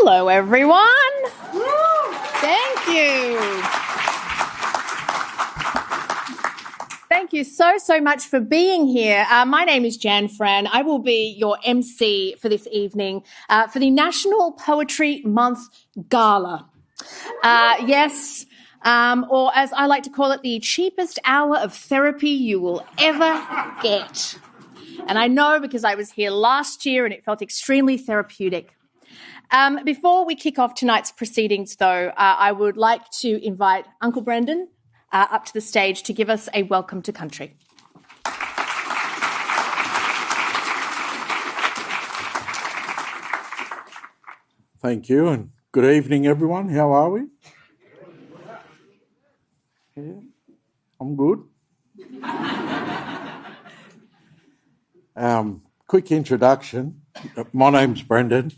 Hello, everyone. Thank you. Thank you so much for being here. My name is Jan Fran. I will be your MC for this evening for the National Poetry Month Gala. Yes, or as I like to call it, the cheapest hour of therapy you will ever get. And I know because I was here last year and it felt extremely therapeutic. Before we kick off tonight's proceedings, though, I would like to invite Uncle Brendan up to the stage to give us a welcome to country. Thank you, and good evening, everyone. How are we? Yeah, I'm good. Quick introduction. My name's Brendan,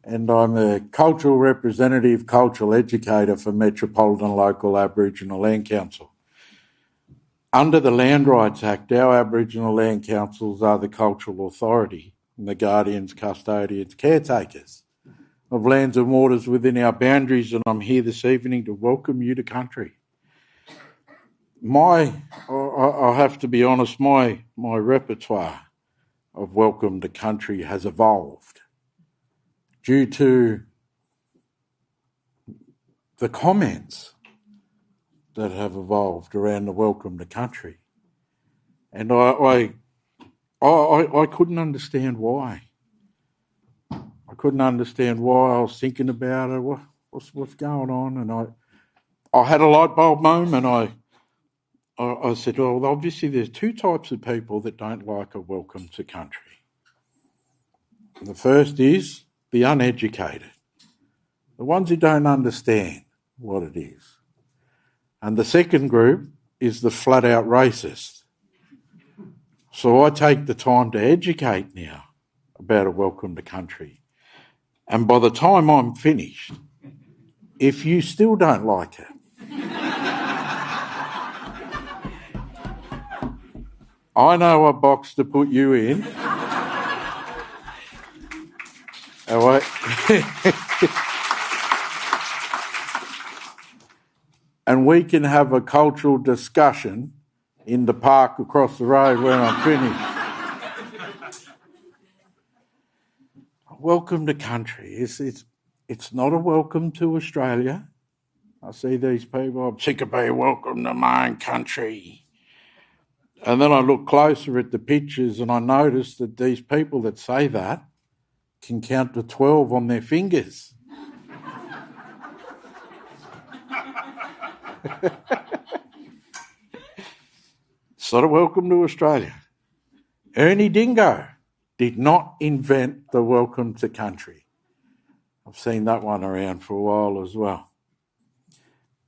and I'm a cultural representative, cultural educator for Metropolitan Local Aboriginal Land Council. Under the Land Rights Act, our Aboriginal Land Councils are the cultural authority and the guardians, custodians, caretakers of lands and waters within our boundaries, and I'm here this evening to welcome you to country. I have to be honest, my repertoire of welcome to country has evolved due to the comments that have evolved around the welcome to country. And I couldn't understand why. I couldn't understand why. I was thinking about it, what's going on, and I had a light bulb moment. I said, well, obviously there's two types of people that don't like a welcome to country. The first is the uneducated, the ones who don't understand what it is. And the second group is the flat-out racist. So I take the time to educate now about a welcome to country. And by the time I'm finished, if you still don't like it, I know what box to put you in. And we can have a cultural discussion in the park across the road when I'm finished. Welcome to country. It's not a welcome to Australia. I see these people, I'm sick of being welcome to my own country. And then I look closer at the pictures and I notice that these people that say that can count to 12 on their fingers. It's not a welcome to Australia. Ernie Dingo did not invent the welcome to country. I've seen that one around for a while as well.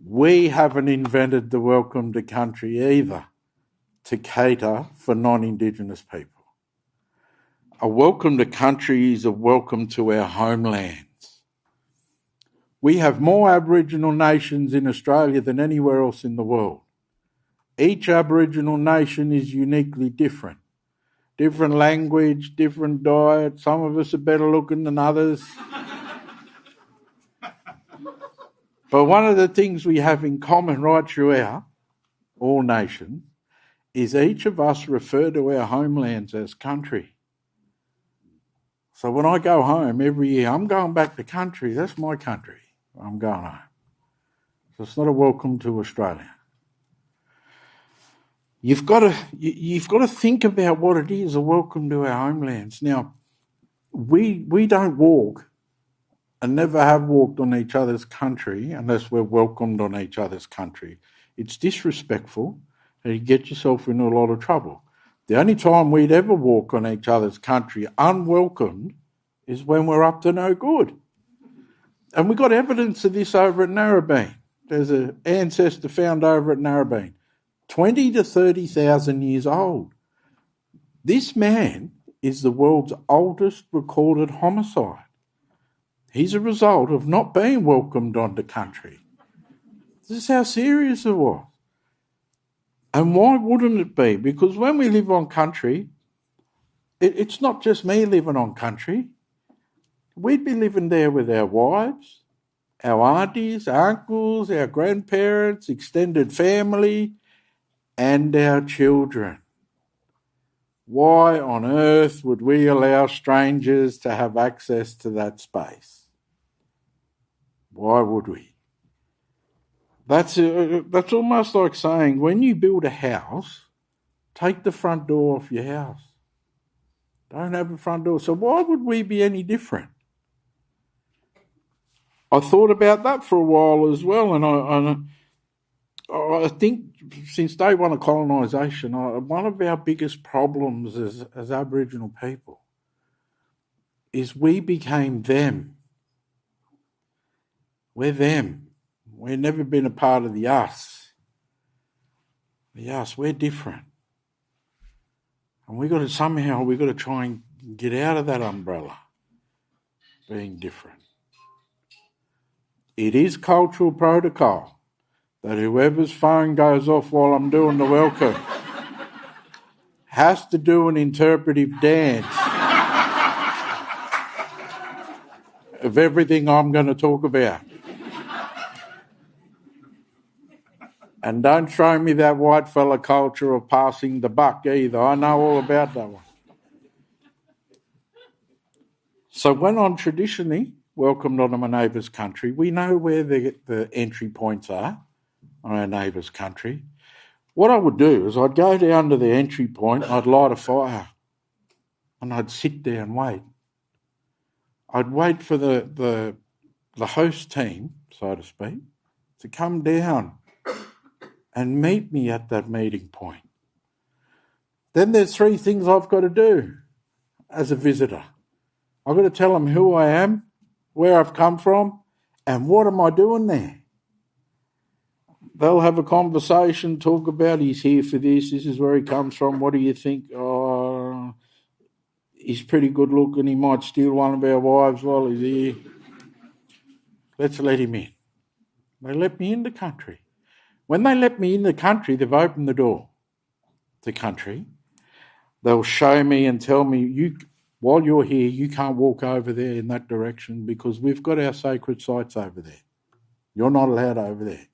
We haven't invented the welcome to country either to cater for non-Indigenous people. A welcome to country is a welcome to our homelands. We have more Aboriginal nations in Australia than anywhere else in the world. Each Aboriginal nation is uniquely different. Different language, different diet. Some of us are better looking than others. But one of the things we have in common right throughout all nations is each of us refer to our homelands as country. So when I go home every year, I'm going back to country. That's my country. I'm going home. So it's not a welcome to Australia. You've got to think about what it is, a welcome to our homelands. Now, we don't walk and never have walked on each other's country unless we're welcomed on each other's country. It's disrespectful and you get yourself into a lot of trouble. The only time we'd ever walk on each other's country unwelcomed is when we're up to no good. And we got evidence of this over at Narrabeen. There's an ancestor found over at Narrabeen, 20 to 30,000 years old. This man is the world's oldest recorded homicide. He's a result of not being welcomed onto country. This is how serious it was. And why wouldn't it be? Because when we live on country, it's not just me living on country. we'd be living there with our wives, our aunties, uncles, our grandparents, extended family, and our children. Why on earth would we allow strangers to have access to that space? Why would we? That's almost like saying when you build a house, take the front door off your house. Don't have a front door. So why would we be any different? I thought about that for a while as well, and I think since day one of colonisation, one of our biggest problems as Aboriginal people is we became them. We're them. We've never been a part of the us. The us, we're different. And we've got to try and get out of that umbrella, being different. It is cultural protocol that whoever's phone goes off while I'm doing the welcome has to do an interpretive dance of everything I'm going to talk about. And don't show me that white fella culture of passing the buck either. I know all about that one. So when I'm traditionally welcomed onto my neighbour's country, we know where the entry points are on our neighbour's country. What I would do is I'd go down to the entry point, I'd light a fire, and I'd sit there and wait. I'd wait for the host team, so to speak, to come down and meet me at that meeting point. Then there's 3 things I've got to do as a visitor. I've got to tell them who I am, where I've come from, and what am I doing there. They'll have a conversation, talk about he's here for this is where he comes from, what do you think? Oh, he's pretty good looking, he might steal one of our wives while he's here. Let's let him in. They let me in the country. When they let me in the country, they've opened the door to country. They'll show me and tell me, while you're here, you can't walk over there in that direction because we've got our sacred sites over there. You're not allowed over there.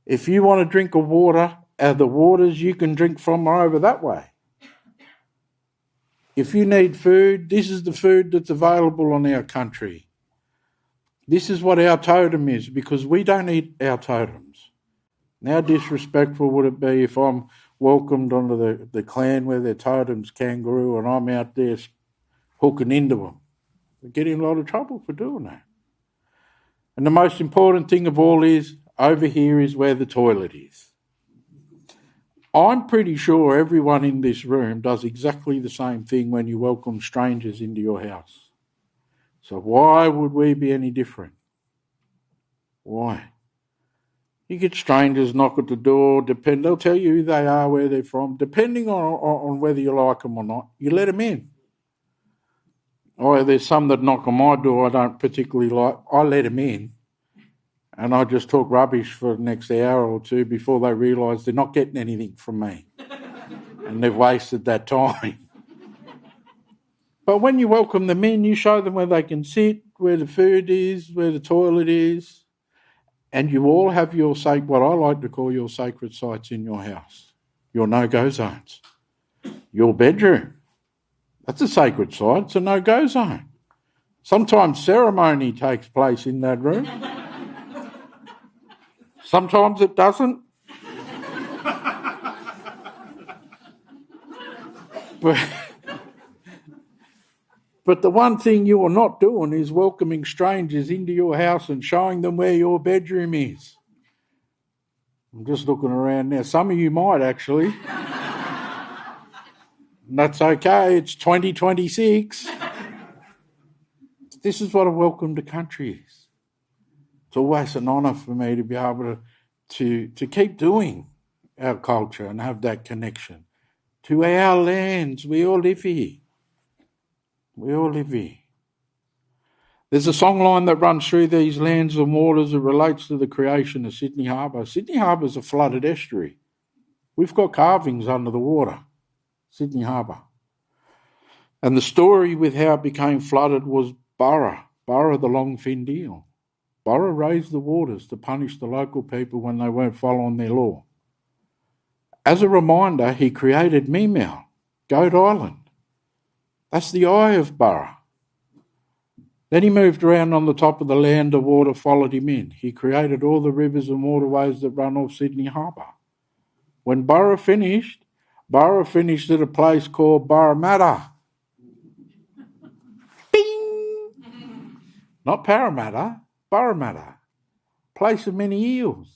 If you want to drink a water, the waters you can drink from are over that way. If you need food, this is the food that's available on our country. This is what our totem is because we don't eat our totems. How disrespectful would it be if I'm welcomed onto the clan where their totem's kangaroo and I'm out there hooking into them? We get in a lot of trouble for doing that. And the most important thing of all is, over here is where the toilet is. I'm pretty sure everyone in this room does exactly the same thing when you welcome strangers into your house. So why would we be any different? Why? You get strangers knock at the door, they'll tell you who they are, where they're from, depending on whether you like them or not. You let them in. Oh, there's some that knock on my door I don't particularly like. I let them in. And I just talk rubbish for the next hour or two before they realise they're not getting anything from me. And they've wasted that time. But when you welcome them in, you show them where they can sit, where the food is, where the toilet is. And you all have what I like to call your sacred sites in your house, your no-go zones. Your bedroom, that's a sacred site, it's a no-go zone. Sometimes ceremony takes place in that room. Sometimes it doesn't. But the one thing you are not doing is welcoming strangers into your house and showing them where your bedroom is. I'm just looking around now. Some of you might actually. And that's okay, it's 2026. This is what a welcome to country is. It's always an honour for me to be able to keep doing our culture and have that connection to our lands. We all live here. We all live here. There's a songline that runs through these lands and waters that relates to the creation of Sydney Harbour. Sydney Harbour's a flooded estuary. We've got carvings under the water. Sydney Harbour. And the story with how it became flooded was Burra the long-finned eel. Burra raised the waters to punish the local people when they weren't following their law. As a reminder, he created Meow, Goat Island. That's the eye of Burra. Then he moved around on the top of the land, the water followed him in. He created all the rivers and waterways that run off Sydney Harbour. When Burra finished at a place called Parramatta. Bing! Not Parramatta, Parramatta. Place of many eels.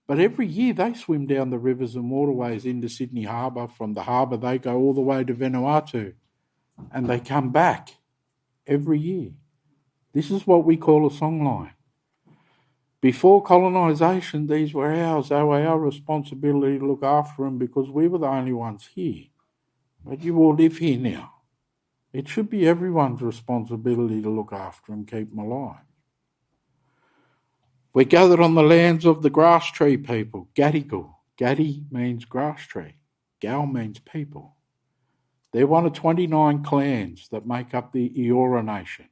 But every year they swim down the rivers and waterways into Sydney Harbour. From the harbour they go all the way to Vanuatu and they come back every year. This is what we call a songline. Before colonisation, these were ours. They were our responsibility to look after them because we were the only ones here. But you all live here now. It should be everyone's responsibility to look after them, keep them alive. We're gathered on the lands of the grass tree people, Gadigal. Gadi means grass tree. Gal means people. They're one of 29 clans that make up the Eora Nation.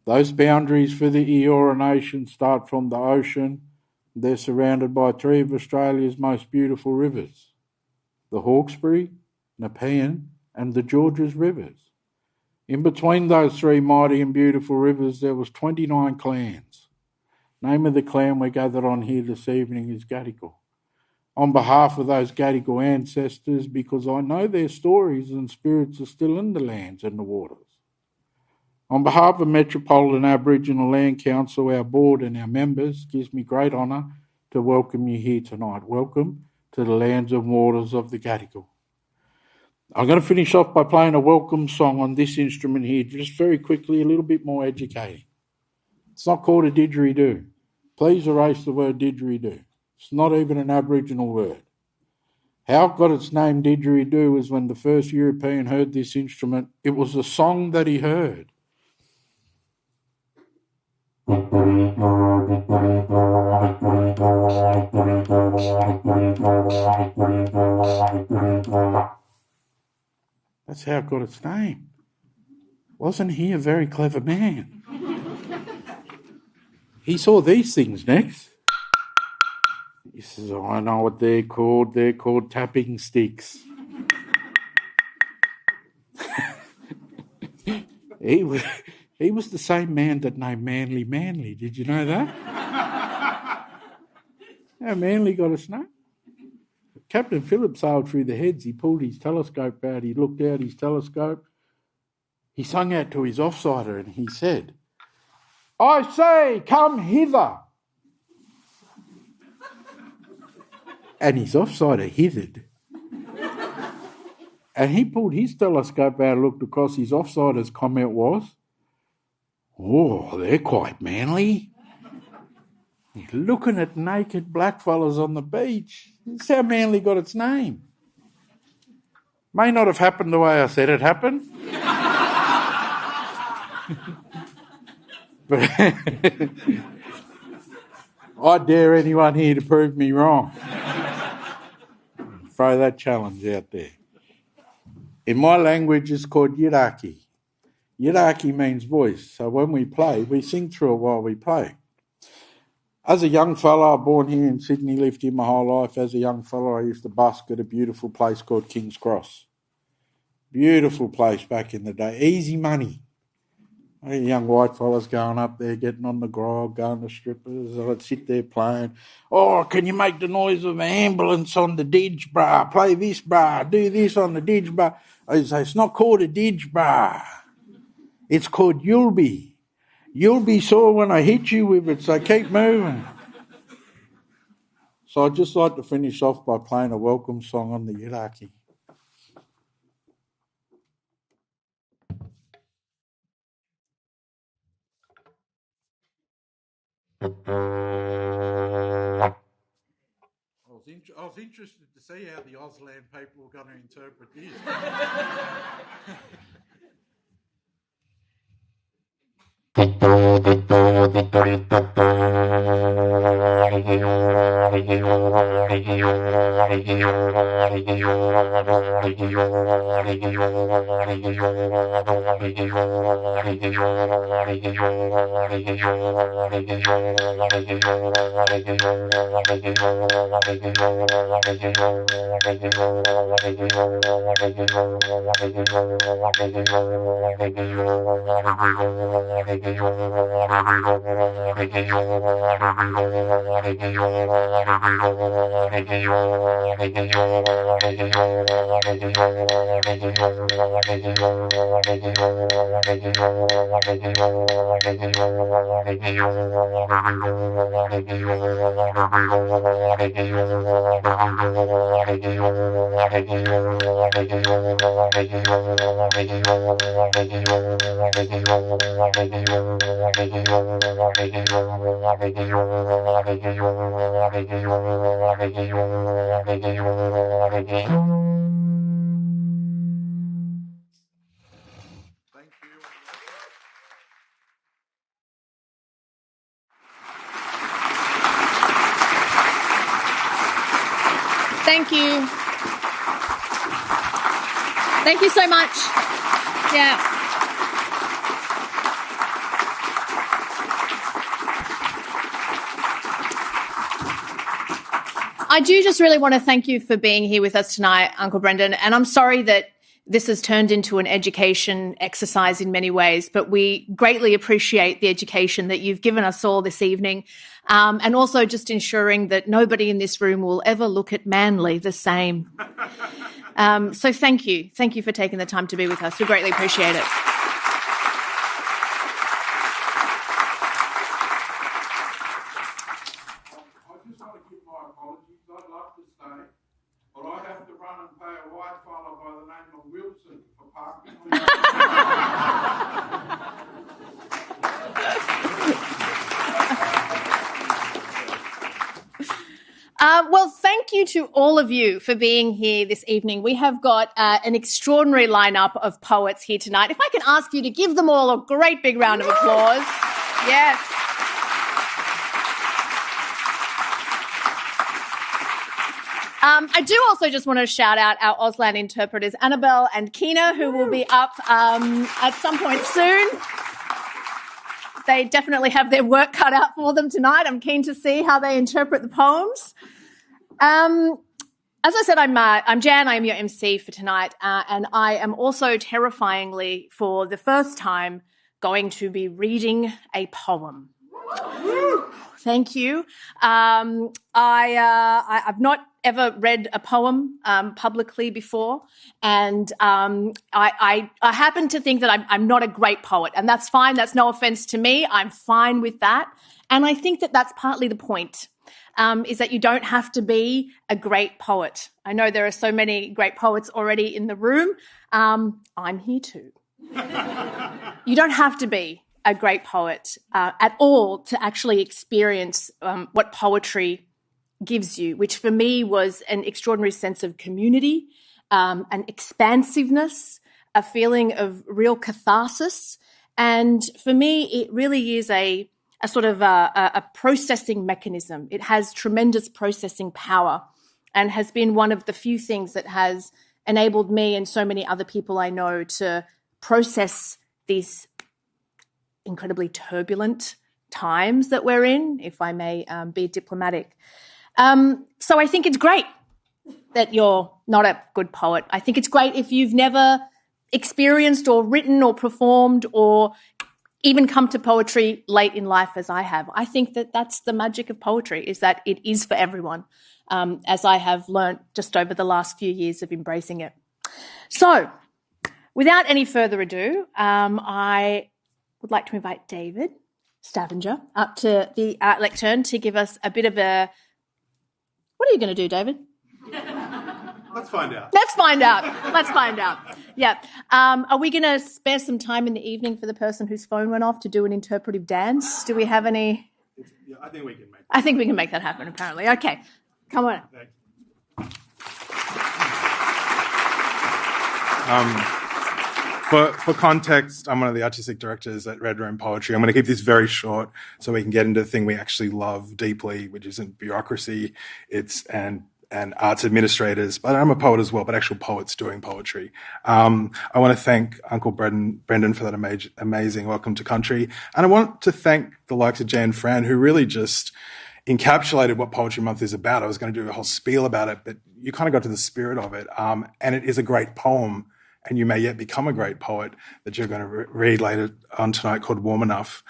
Those boundaries for the Eora Nation start from the ocean. They're surrounded by three of Australia's most beautiful rivers, the Hawkesbury, Nepean and the Georges rivers. In between those three mighty and beautiful rivers there was 29 clans. Name of the clan we're gathered on here this evening is Gadigal. On behalf of those Gadigal ancestors, because I know their stories and spirits are still in the lands and the waters. On behalf of Metropolitan Aboriginal Land Council, our board and our members, it gives me great honour to welcome you here tonight. Welcome to the lands and waters of the Gadigal. I'm going to finish off by playing a welcome song on this instrument here, just very quickly, a little bit more educating. It's not called a didgeridoo. Please erase the word didgeridoo. It's not even an Aboriginal word. How it got its name didgeridoo was when the first European heard this instrument, it was a song that he heard. That's how it got its name. Wasn't he a very clever man? He saw these things next. He says, oh, I know what they're called. They're called tapping sticks. He was the same man that named Manly. Did you know that? How Manly got its name? Captain Phillip sailed through the heads. He pulled his telescope out. He looked out his telescope. He sung out to his offsider and he said, I say, come hither. And his offsider hithered. And he pulled his telescope out and looked across. His offsider's comment was, oh, they're quite manly. He's looking at naked blackfellas on the beach. That's how Manly got its name. May not have happened the way I said it happened. But I dare anyone here to prove me wrong. Throw that challenge out there. In my language, it's called Yiraki. Yiraki means voice. So when we play, we sing through it while we play. As a young fella, born here in Sydney, lived here my whole life. As a young fella, I used to busk at a beautiful place called King's Cross. Beautiful place back in the day. Easy money. Young white fellas going up there, getting on the grog, going to strippers. I'd sit there playing. Oh, can you make the noise of an ambulance on the didge, brah? Play this, brah. Do this on the didge, brah. I'd say, it's not called a didge, brah. It's called you'll be. You'll be sore when I hit you with it, so keep moving. So I'd just like to finish off by playing a welcome song on the Yiraki. I was interested to see how the Auslan people were going to interpret this. Thank you. Thank you so much. Yeah. I do just really want to thank you for being here with us tonight, Uncle Brendan. And I'm sorry that this has turned into an education exercise in many ways, but we greatly appreciate the education that you've given us all this evening, and also just ensuring that nobody in this room will ever look at Manly the same. So thank you. Thank you for taking the time to be with us. We greatly appreciate it. Well, thank you to all of you for being here this evening. We have got an extraordinary lineup of poets here tonight. If I can ask you to give them all a great big round of applause. Yes. I do also just want to shout out our Auslan interpreters, Annabelle and Kina, who will be up at some point soon. They definitely have their work cut out for them tonight. I'm keen to see how they interpret the poems. As I said, I'm Jan. I am your MC for tonight, and I am also terrifyingly, for the first time, going to be reading a poem. Thank you. I've not ever read a poem publicly before, and I happen to think that I'm not a great poet, and that's fine. That's no offense to me. I'm fine with that, and I think that that's partly the point. Is that you don't have to be a great poet. I know there are so many great poets already in the room. I'm here too. You don't have to be a great poet at all to actually experience what poetry gives you, which for me was an extraordinary sense of community, an expansiveness, a feeling of real catharsis. And for me, it really is a sort of a processing mechanism. It has tremendous processing power and has been one of the few things that has enabled me and so many other people I know to process these incredibly turbulent times that we're in, if I may be diplomatic. So I think it's great that you're not a good poet. I think it's great if you've never experienced or written or performed or even come to poetry late in life as I have. I think that that's the magic of poetry, is that it is for everyone, as I have learnt just over the last few years of embracing it. So without any further ado, I would like to invite David Stavanger up to the lectern to give us a bit of a... What are you going to do, David? Let's find out. Let's find out. Let's find out. Yeah. Are we going to spare some time in the evening for the person whose phone went off to do an interpretive dance? Do we have any? Yeah, I think we can make that. I think we can make that happen, apparently. Okay. Come on. For context, I'm one of the artistic directors at Red Room Poetry. I'm going to keep this very short so we can get into the thing we actually love deeply, which isn't bureaucracy. It's and arts administrators, but I'm a poet as well, but actual poets doing poetry. I want to thank Uncle Brendan for that amazing welcome to country. And I want to thank the likes of Jan Fran, who really just encapsulated what Poetry Month is about. I was going to do a whole spiel about it, but you kind of got to the spirit of it. And it is a great poem, and you may yet become a great poet, that you're going to read later on tonight, called Warm Enough.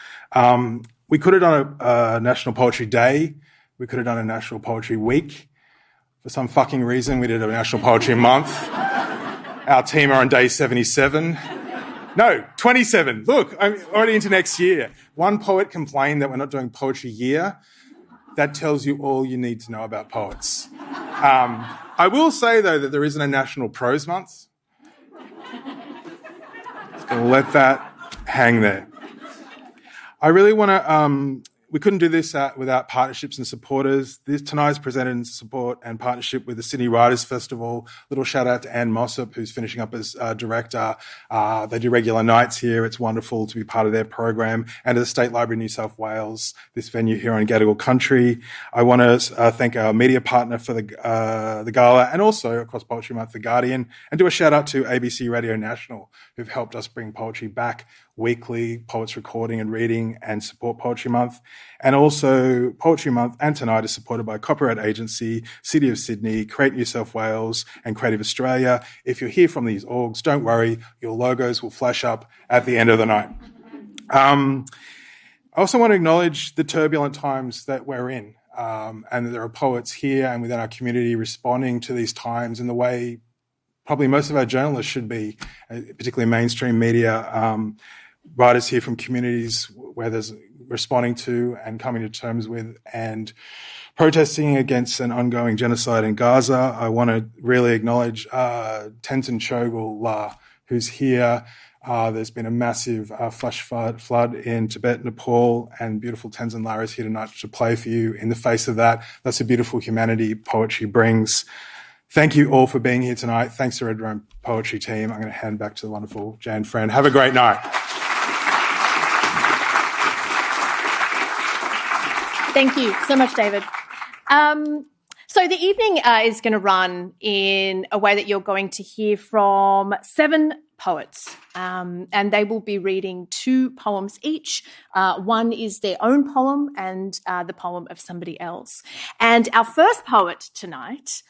We could have done a National Poetry Day. We could have done a National Poetry Week. For some fucking reason, we did a National Poetry Month. Our team are on day 77. No, 27. Look, I'm already into next year. One poet complained that we're not doing Poetry Year. That tells you all you need to know about poets. I will say, though, that there isn't a National Prose Month. Just going to let that hang there. I really want to... we couldn't do this without partnerships and supporters. Tonight's presented in support and partnership with the Sydney Writers Festival. Little shout out to Anne Mossop, who's finishing up as director. They do regular nights here. It's wonderful to be part of their program. And to the State Library of New South Wales, this venue here on Gadigal Country. I want to thank our media partner for the gala, and also across Poetry Month, The Guardian, and do a shout out to ABC Radio National, who've helped us bring poetry back weekly, poets recording and reading, and support Poetry Month. And also Poetry Month and tonight is supported by Copyright Agency, City of Sydney, Create New South Wales, and Creative Australia. If you're here from these orgs, don't worry, your logos will flash up at the end of the night. I also want to acknowledge the turbulent times that we're in, and that there are poets here and within our community responding to these times in the way probably most of our journalists should be, particularly mainstream media, writers here from communities where there's responding to and coming to terms with and protesting against an ongoing genocide in Gaza. I want to really acknowledge Tenzin Choegyal, who's here. There's been a massive flash flood in Tibet, Nepal, and beautiful Tenzin Lara is here tonight to play for you in the face of that. That's a beautiful humanity poetry brings. Thank you all for being here tonight. Thanks to Red Room Poetry team. I'm going to hand back to the wonderful Jan Fran. Have a great night. Thank you so much, David. So the evening is going to run in a way that you're going to hear from 7 poets, and they will be reading 2 poems each. One is their own poem and the poem of somebody else. And our first poet tonight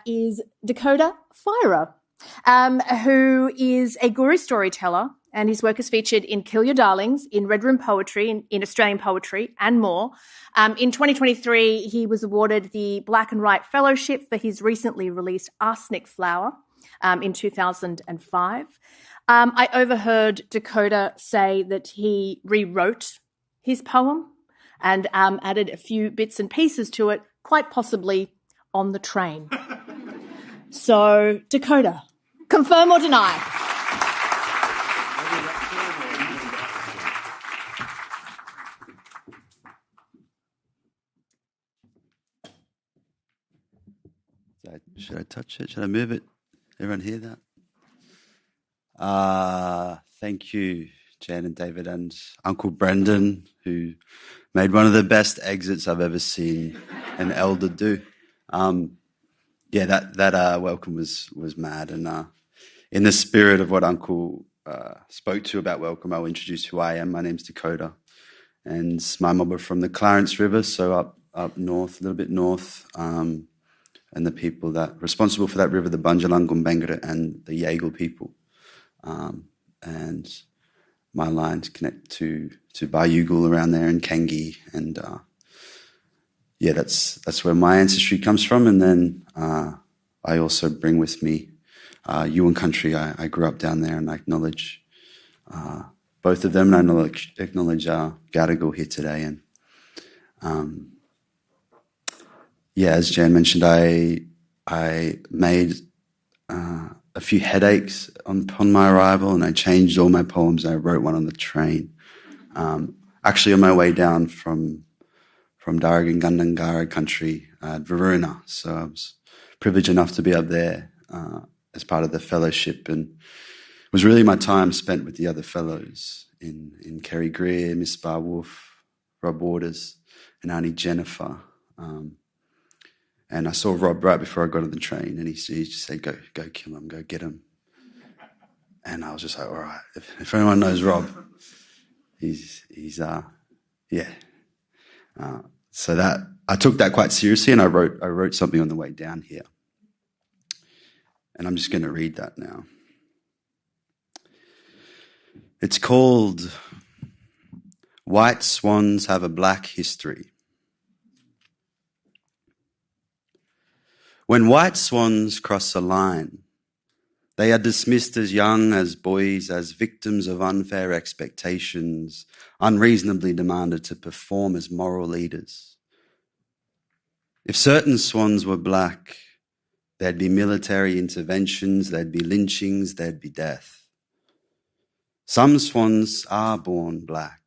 is Dakota Feirer, who is a Guru storyteller, and his work is featured in Kill Your Darlings, in Red Room Poetry, in Australian Poetry, and more. In 2023, he was awarded the Black and White Fellowship for his recently released Arsenic Flower in 2005. I overheard Dakota say that he rewrote his poem and added a few bits and pieces to it, quite possibly on the train. So, Dakota, confirm or deny? Should I touch it? Should I move it? Everyone hear that? Thank you, Jan and David and Uncle Brendan, who made one of the best exits I've ever seen an elder do. That welcome was mad. And in the spirit of what Uncle spoke to about welcome, I'll introduce who I am. My name's Dakota, and my mob are from the Clarence River, so up north, a little bit north. And the people that are responsible for that river, the Bunjalung, Gumbaynggirr, and the Yaegl people. And my lines connect to Bayugal around there and Kangi. And that's where my ancestry comes from. And then I also bring with me Yuin country. I grew up down there, and I acknowledge both of them. And I acknowledge Gadigal here today. And as Jan mentioned, I made a few headaches upon my arrival, and I changed all my poems. I wrote one on the train, actually on my way down from Darug and Gundungurra country at Varuna. So I was privileged enough to be up there as part of the fellowship, and it was really my time spent with the other fellows in Kerry Greer, Miss Bar Wolf, Rob Waters, and Auntie Jennifer. And I saw Rob right before I got on the train, and he just said, go kill him, go get him. And I was just like, all right, if anyone knows Rob, so that I took that quite seriously, and I wrote something on the way down here. And I'm just going to read that now. It's called White Swans Have a Black History. When white swans cross a line, they are dismissed as young, as boys, as victims of unfair expectations, unreasonably demanded to perform as moral leaders. If certain swans were black, there'd be military interventions, there'd be lynchings, there'd be death. Some swans are born black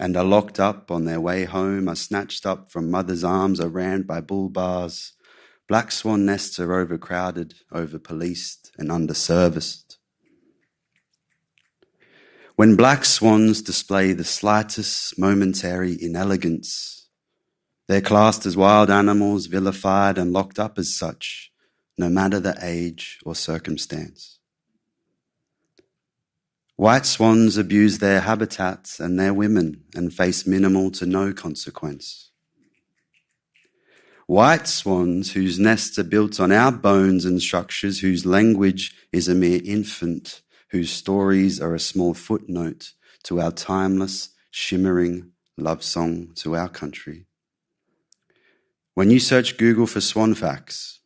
and are locked up on their way home, are snatched up from mother's arms, are rammed by bull bars. Black swan nests are overcrowded, overpoliced, and underserviced. When black swans display the slightest momentary inelegance, they're classed as wild animals, vilified and locked up as such, no matter the age or circumstance. White swans abuse their habitats and their women and face minimal to no consequence. White swans whose nests are built on our bones and structures, whose language is a mere infant, whose stories are a small footnote to our timeless, shimmering love song to our country. When you search Google for swan facts,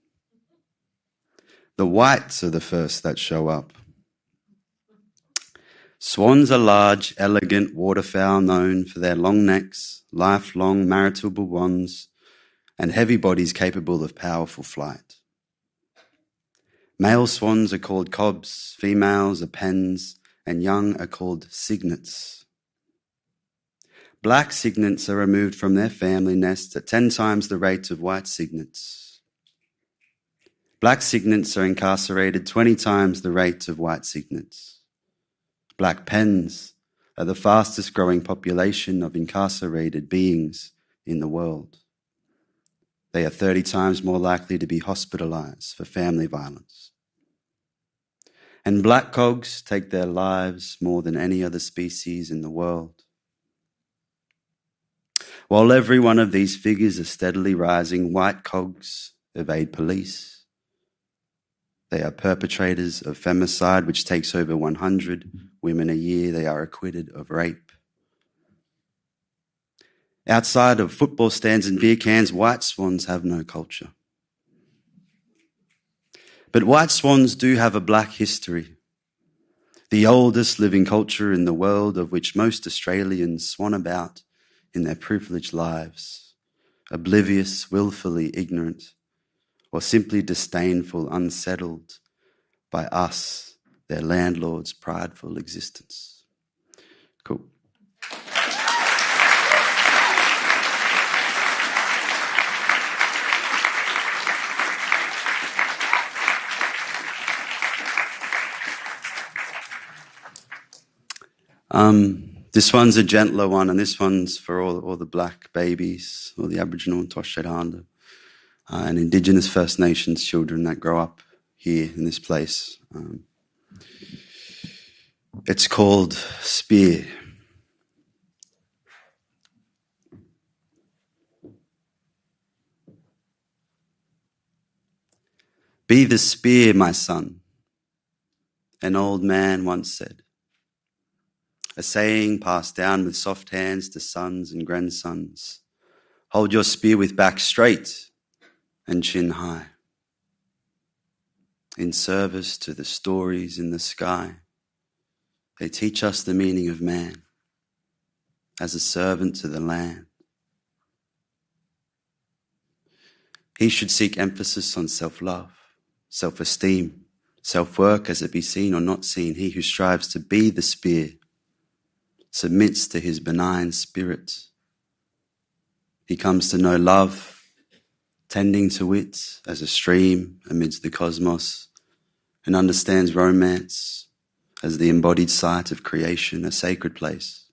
the whites are the first that show up. Swans are large, elegant waterfowl known for their long necks, lifelong maritable wands, and heavy bodies capable of powerful flight. Male swans are called cobs, females are pens, and young are called cygnets. Black cygnets are removed from their family nests at 10 times the rate of white cygnets. Black cygnets are incarcerated 20 times the rate of white cygnets. Black pens are the fastest growing population of incarcerated beings in the world. They are 30 times more likely to be hospitalized for family violence. And black cogs take their lives more than any other species in the world. While every one of these figures is steadily rising, white cogs evade police. They are perpetrators of femicide, which takes over 100 women a year. They are acquitted of rape. Outside of football stands and beer cans, white swans have no culture. But white swans do have a black history, the oldest living culture in the world, of which most Australians swan about in their privileged lives, oblivious, willfully ignorant, or simply disdainful, unsettled by us, their landlord's prideful existence. Cool. This one's a gentler one, and this one's for all the black babies, all the Aboriginal and Torres Strait Islander and Indigenous First Nations children that grow up here in this place. It's called Spear. Be the spear, my son, an old man once said. A saying passed down with soft hands to sons and grandsons. Hold your spear with back straight and chin high. In service to the stories in the sky, they teach us the meaning of man as a servant to the land. He should seek emphasis on self-love, self-esteem, self-work as it be seen or not seen. He who strives to be the spear submits to his benign spirit. He comes to know love, tending to it as a stream amidst the cosmos, and understands romance as the embodied site of creation, a sacred place.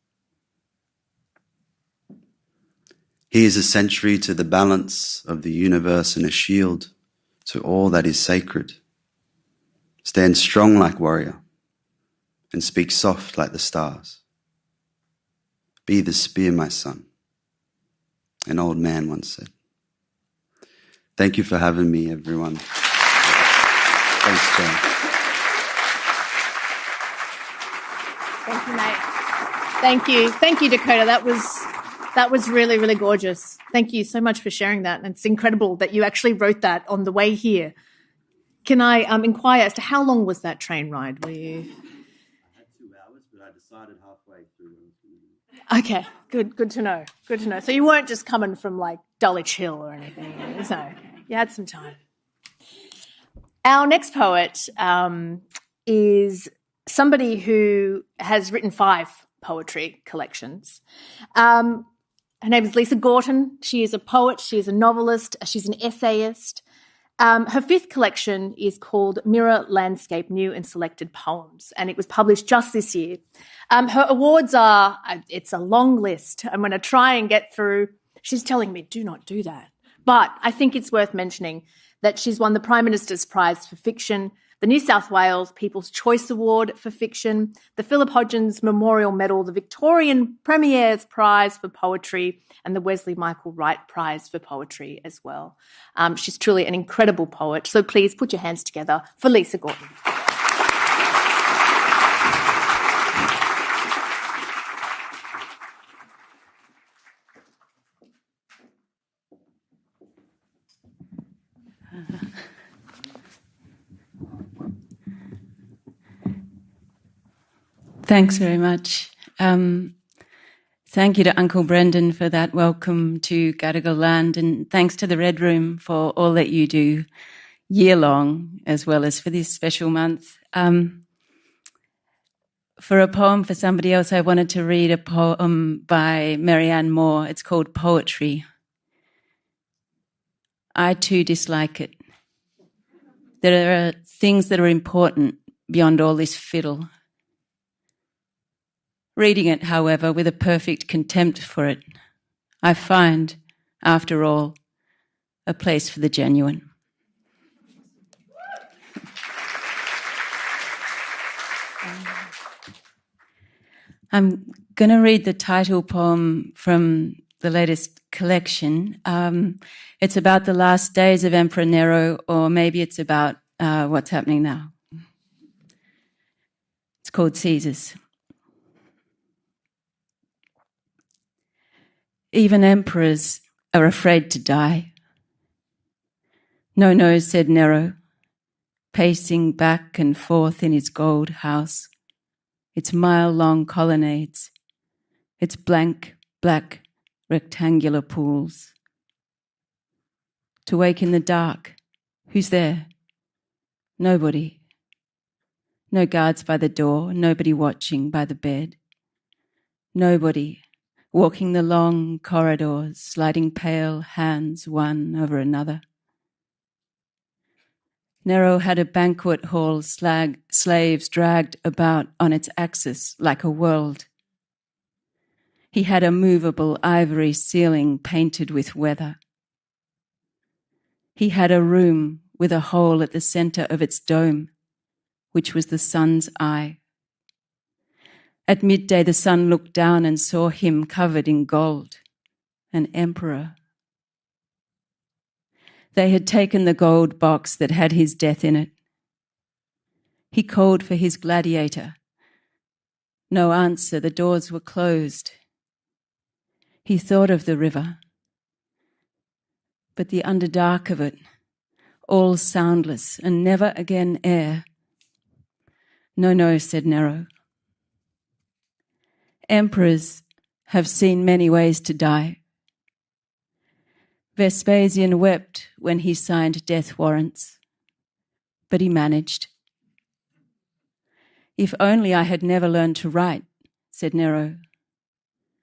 He is a sentry to the balance of the universe and a shield to all that is sacred. Stand strong like warrior and speak soft like the stars. Be the spear, my son, an old man once said. Thank you for having me, everyone. Thanks, Jan. Thank you, mate. Thank you. Thank you, Dakota. That was really, really gorgeous. Thank you so much for sharing that. And it's incredible that you actually wrote that on the way here. Can I inquire as to how long was that train ride? Were you... I had 2 hours, but I decided halfway through. Okay, good to know. Good to know. So you weren't just coming from like Dulwich Hill or anything. So you had some time. Our next poet is somebody who has written 5 poetry collections. Her name is Lisa Gorton. She is a poet. She is a novelist. She's an essayist. Her 5th collection is called Mirror Landscape New and Selected Poems, and it was published just this year. Her awards are, it's a long list. I'm going to try and get through. She's telling me, do not do that. But I think it's worth mentioning that she's won the Prime Minister's Prize for Fiction, the New South Wales People's Choice Award for Fiction, the Philip Hodgins Memorial Medal, the Victorian Premier's Prize for Poetry, and the Wesley Michael Wright Prize for Poetry as well. She's truly an incredible poet. So please put your hands together for Lisa Gorton. Thanks very much. Thank you to Uncle Brendan for that welcome to Gadigal land, and thanks to the Red Room for all that you do year-long, as well as for this special month. For a poem for somebody else, I wanted to read a poem by Marianne Moore. It's called Poetry. I too dislike it. There are things that are important beyond all this fiddle. Reading it, however, with a perfect contempt for it, I find, after all, a place for the genuine. I'm going to read the title poem from the latest collection. It's about the last days of Emperor Nero, or maybe it's about what's happening now. It's called Caesars. Even emperors are afraid to die. No, no, said Nero, pacing back and forth in his gold house, its mile-long colonnades, its blank, black, rectangular pools. To wake in the dark, who's there? Nobody. No guards by the door, nobody watching by the bed. Nobody. Walking the long corridors, sliding pale hands one over another. Nero had a banquet hall slaves dragged about on its axis like a world. He had a movable ivory ceiling painted with weather. He had a room with a hole at the center of its dome, which was the sun's eye. At midday, the sun looked down and saw him covered in gold, an emperor. They had taken the gold box that had his death in it. He called for his gladiator. No answer, the doors were closed. He thought of the river, but the underdark of it, all soundless and never again air. No, no, said Nero. Emperors have seen many ways to die. Vespasian wept when he signed death warrants, but he managed. If only I had never learned to write, said Nero.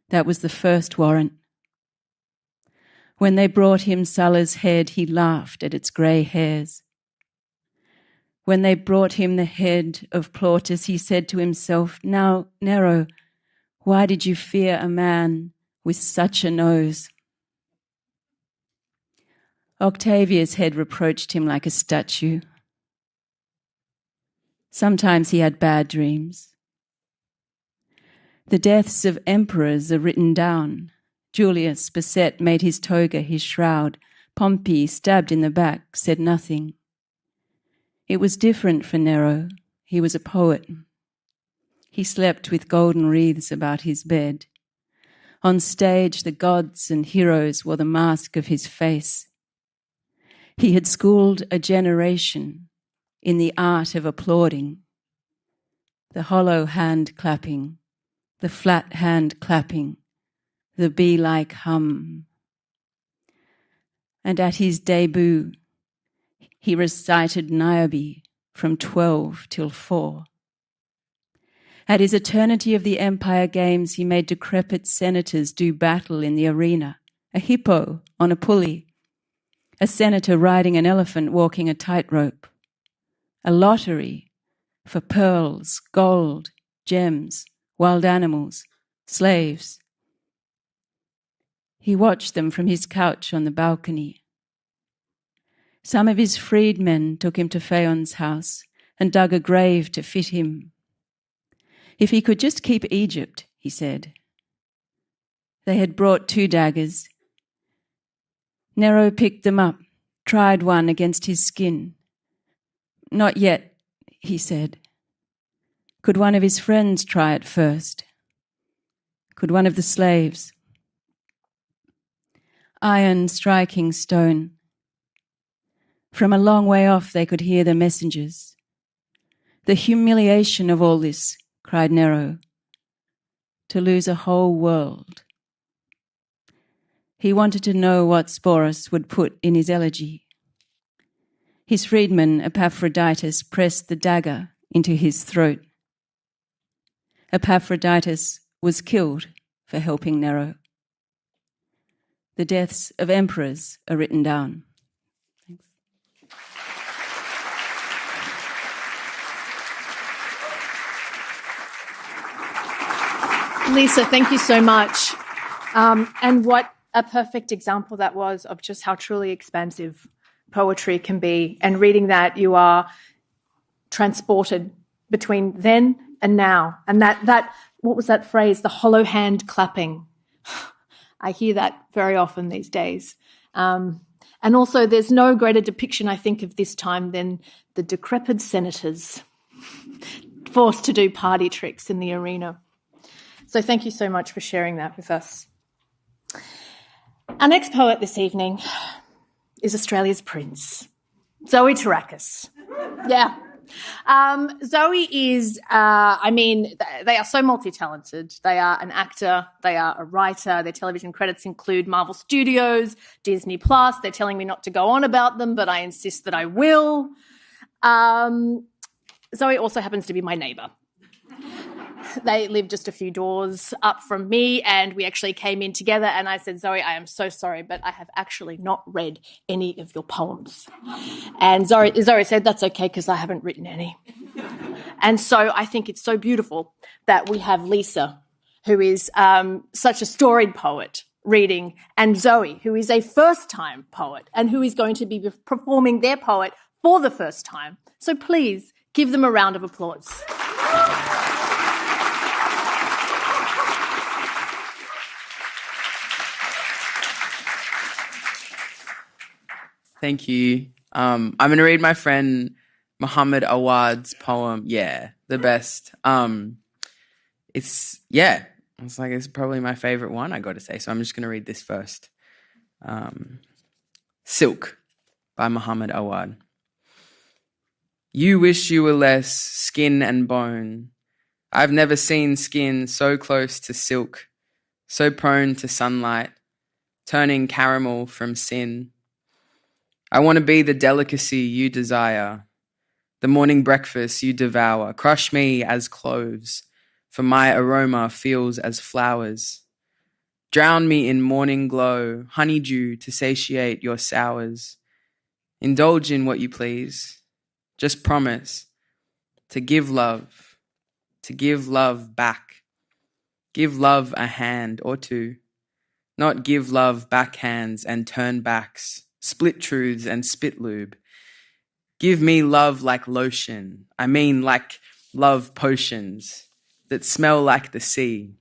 That was the first warrant. When they brought him Sulla's head, he laughed at its grey hairs. When they brought him the head of Plautus, he said to himself, now, Nero, why did you fear a man with such a nose? Octavia's head reproached him like a statue. Sometimes he had bad dreams. The deaths of emperors are written down. Julius beset made his toga his shroud. Pompey, stabbed in the back, said nothing. It was different for Nero. He was a poet. He slept with golden wreaths about his bed. On stage, the gods and heroes wore the mask of his face. He had schooled a generation in the art of applauding, the hollow hand clapping, the flat hand clapping, the bee-like hum. And at his debut, he recited Niobe from 12 till 4. At his Eternity of the Empire Games, he made decrepit senators do battle in the arena, a hippo on a pulley, a senator riding an elephant walking a tightrope, a lottery for pearls, gold, gems, wild animals, slaves. He watched them from his couch on the balcony. Some of his freedmen took him to Phaon's house and dug a grave to fit him. If he could just keep Egypt, he said. They had brought 2 daggers. Nero picked them up, tried one against his skin. Not yet, he said. Could one of his friends try it first? Could one of the slaves? Iron striking stone. From a long way off they could hear the messengers. The humiliation of all this, cried Nero, to lose a whole world. He wanted to know what Sporus would put in his elegy. His freedman, Epaphroditus, pressed the dagger into his throat. Epaphroditus was killed for helping Nero. The deaths of emperors are written down. Lisa, thank you so much. And what a perfect example that was of just how truly expansive poetry can be. And reading that, you are transported between then and now. And that what was that phrase? The hollow hand clapping. I hear that very often these days. And also there's no greater depiction, I think, of this time than the decrepit senators forced to do party tricks in the arena. So thank you so much for sharing that with us. Our next poet this evening is Australia's Prince, Zoe Terakes. Yeah. Zoe is, they are so multi-talented. They are an actor, they are a writer, their television credits include Marvel Studios, Disney Plus. They're telling me not to go on about them, but I insist that I will. Zoe also happens to be my neighbour. They live just a few doors up from me, and we actually came in together, and I said, Zoe, I am so sorry, but I have actually not read any of your poems. And Zoe said, that's okay, because I haven't written any. And so I think it's so beautiful that we have Lisa, who is such a storied poet, reading, and Zoe, who is a first-time poet and who is going to be performing their poet for the first time. So please give them a round of applause. Thank you. I'm going to read my friend Muhammad Awad's poem, Yeah, the best. It's probably my favorite one, I got to say. So I'm just going to read this first. Silk by Muhammad Awad. You wish you were less skin and bone. I've never seen skin so close to silk, so prone to sunlight, turning caramel from sin. I want to be the delicacy you desire, the morning breakfast you devour. Crush me as cloves, for my aroma feels as flowers. Drown me in morning glow, honeydew to satiate your sours. Indulge in what you please. Just promise to give love back. Give love a hand or two, not give love backhands and turn backs. split truths and spit lube. Give me love like lotion, I mean like love potions that smell like the sea.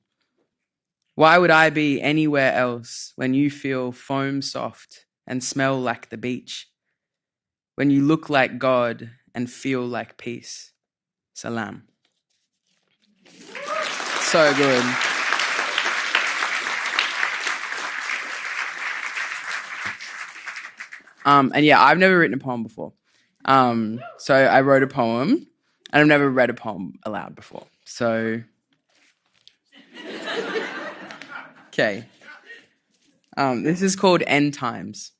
Why would I be anywhere else when you feel foam soft and smell like the beach? When you look like God and feel like peace. Salam. So good. And yeah, I've never written a poem before. So I wrote a poem, and I've never read a poem aloud before. So, okay. This is called End Times.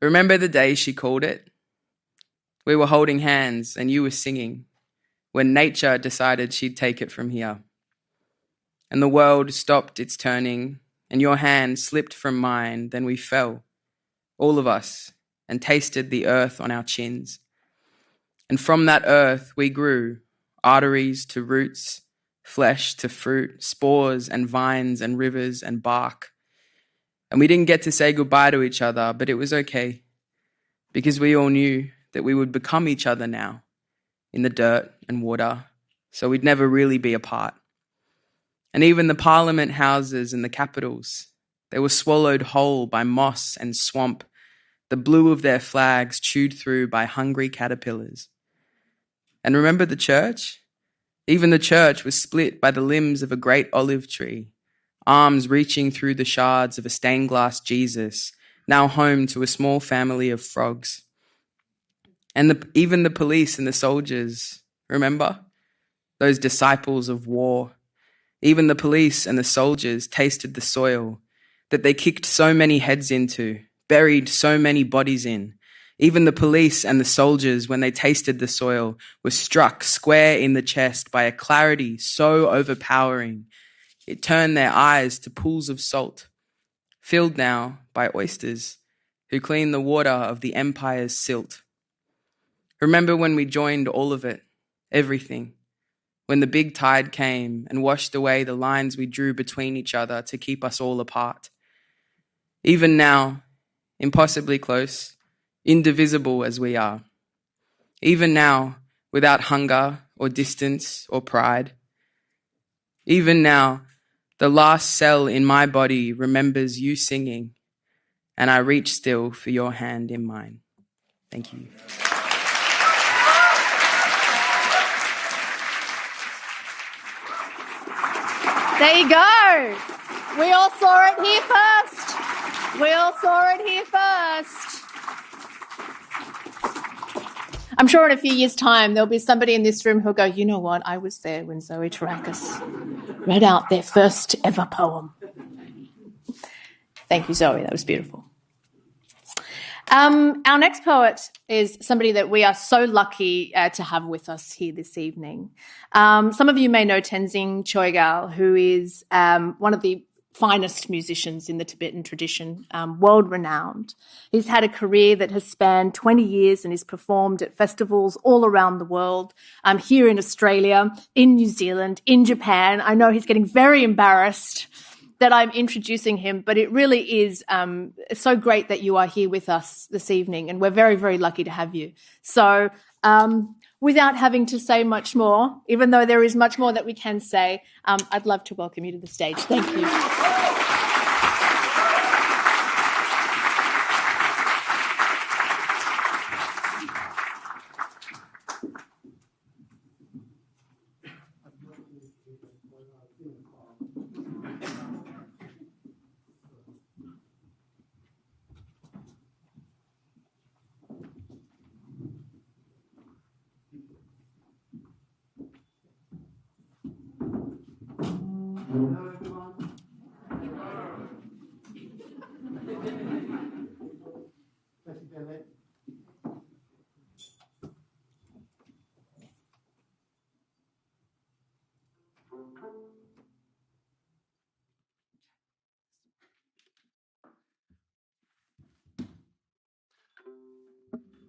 Remember the day she called it? We were holding hands and you were singing when nature decided she'd take it from here. And the world stopped its turning and your hand slipped from mine, then we fell, all of us, and tasted the earth on our chins. And from that earth we grew, arteries to roots, flesh to fruit, spores and vines and rivers and bark. And we didn't get to say goodbye to each other, but it was okay, because we all knew that we would become each other now, in the dirt and water, so we'd never really be apart. And even the parliament houses and the capitals, they were swallowed whole by moss and swamp, the blue of their flags chewed through by hungry caterpillars. And remember the church? Even the church was split by the limbs of a great olive tree, arms reaching through the shards of a stained glass Jesus, now home to a small family of frogs. And even the police and the soldiers, remember? Those disciples of war. Even the police and the soldiers tasted the soil that they kicked so many heads into, buried so many bodies in. Even the police and the soldiers, when they tasted the soil, were struck square in the chest by a clarity so overpowering, it turned their eyes to pools of salt, filled now by oysters, who clean the water of the empire's silt. Remember when we joined all of it, everything, when the big tide came and washed away the lines we drew between each other to keep us all apart. Even now, impossibly close, indivisible as we are. Even now, without hunger or distance or pride. Even now, the last cell in my body remembers you singing, and I reach still for your hand in mine. Thank you. There you go. We all saw it here first. We all saw it here first. I'm sure in a few years' time there'll be somebody in this room who'll go, you know what, I was there when Zoe Terakes read out their first ever poem. Thank you, Zoe. That was beautiful. Our next poet is somebody that we are so lucky to have with us here this evening. Some of you may know Tenzin Choegyal, who is one of the finest musicians in the Tibetan tradition, world-renowned. He's had a career that has spanned 20 years and he's performed at festivals all around the world, here in Australia, in New Zealand, in Japan. I know he's getting very embarrassed that I'm introducing him, but it really is so great that you are here with us this evening, and we're very, very lucky to have you. So without having to say much more, even though there is much more that we can say, I'd love to welcome you to the stage. Thank you.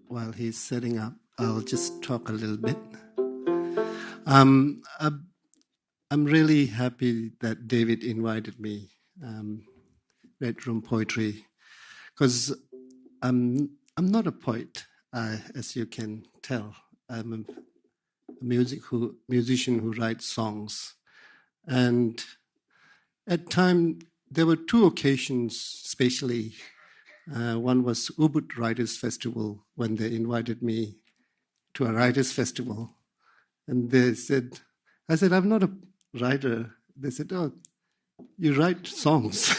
While he's setting up, I'll just talk a little bit. I'm really happy that David invited me, Red Room Poetry because I'm not a poet, as you can tell. I'm a musician who writes songs. And at time, there were two occasions, especially. One was Ubud Writers Festival, when they invited me to a writers festival. And I said, I'm not a writer. They said, oh, you write songs.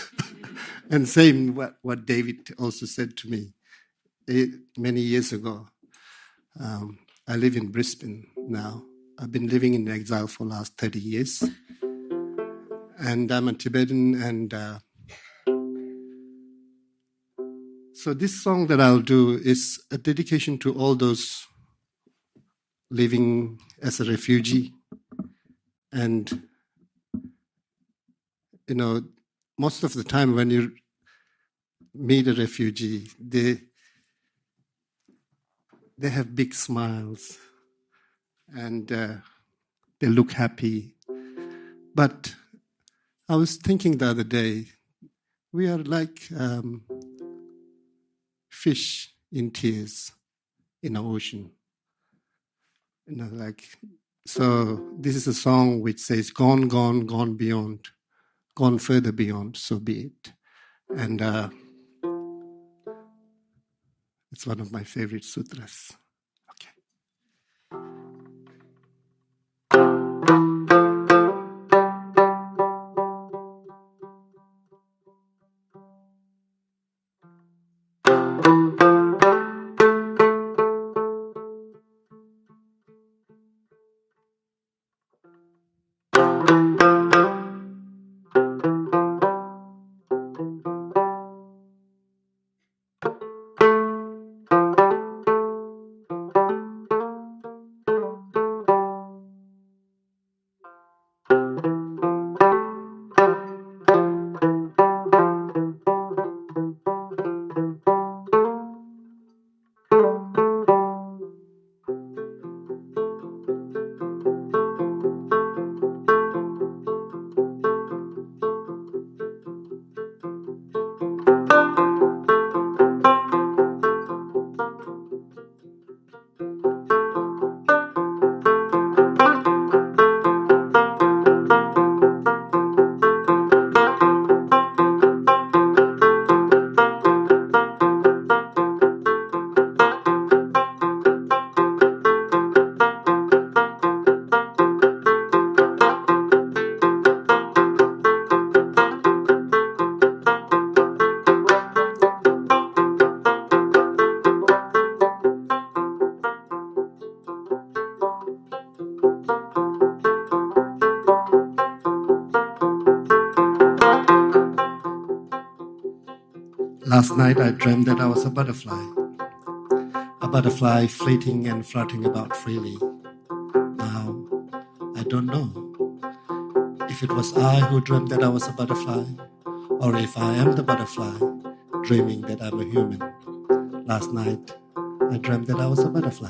And same what David also said to me many years ago. I live in Brisbane now. I've been living in exile for the last 30 years. And I'm a Tibetan. And so this song that I'll do is a dedication to all those living as a refugee. And, you know, most of the time when you meet a refugee, they have big smiles and they look happy. But I was thinking the other day, we are like fish in tears in the ocean. You know, like, so this is a song which says, gone, gone, gone beyond, gone further beyond, so be it. And it's one of my favorite sutras. Last night I dreamed that I was a butterfly fleeting and flirting about freely. Now, I don't know if it was I who dreamed that I was a butterfly, or if I am the butterfly dreaming that I'm a human. Last night I dreamed that I was a butterfly.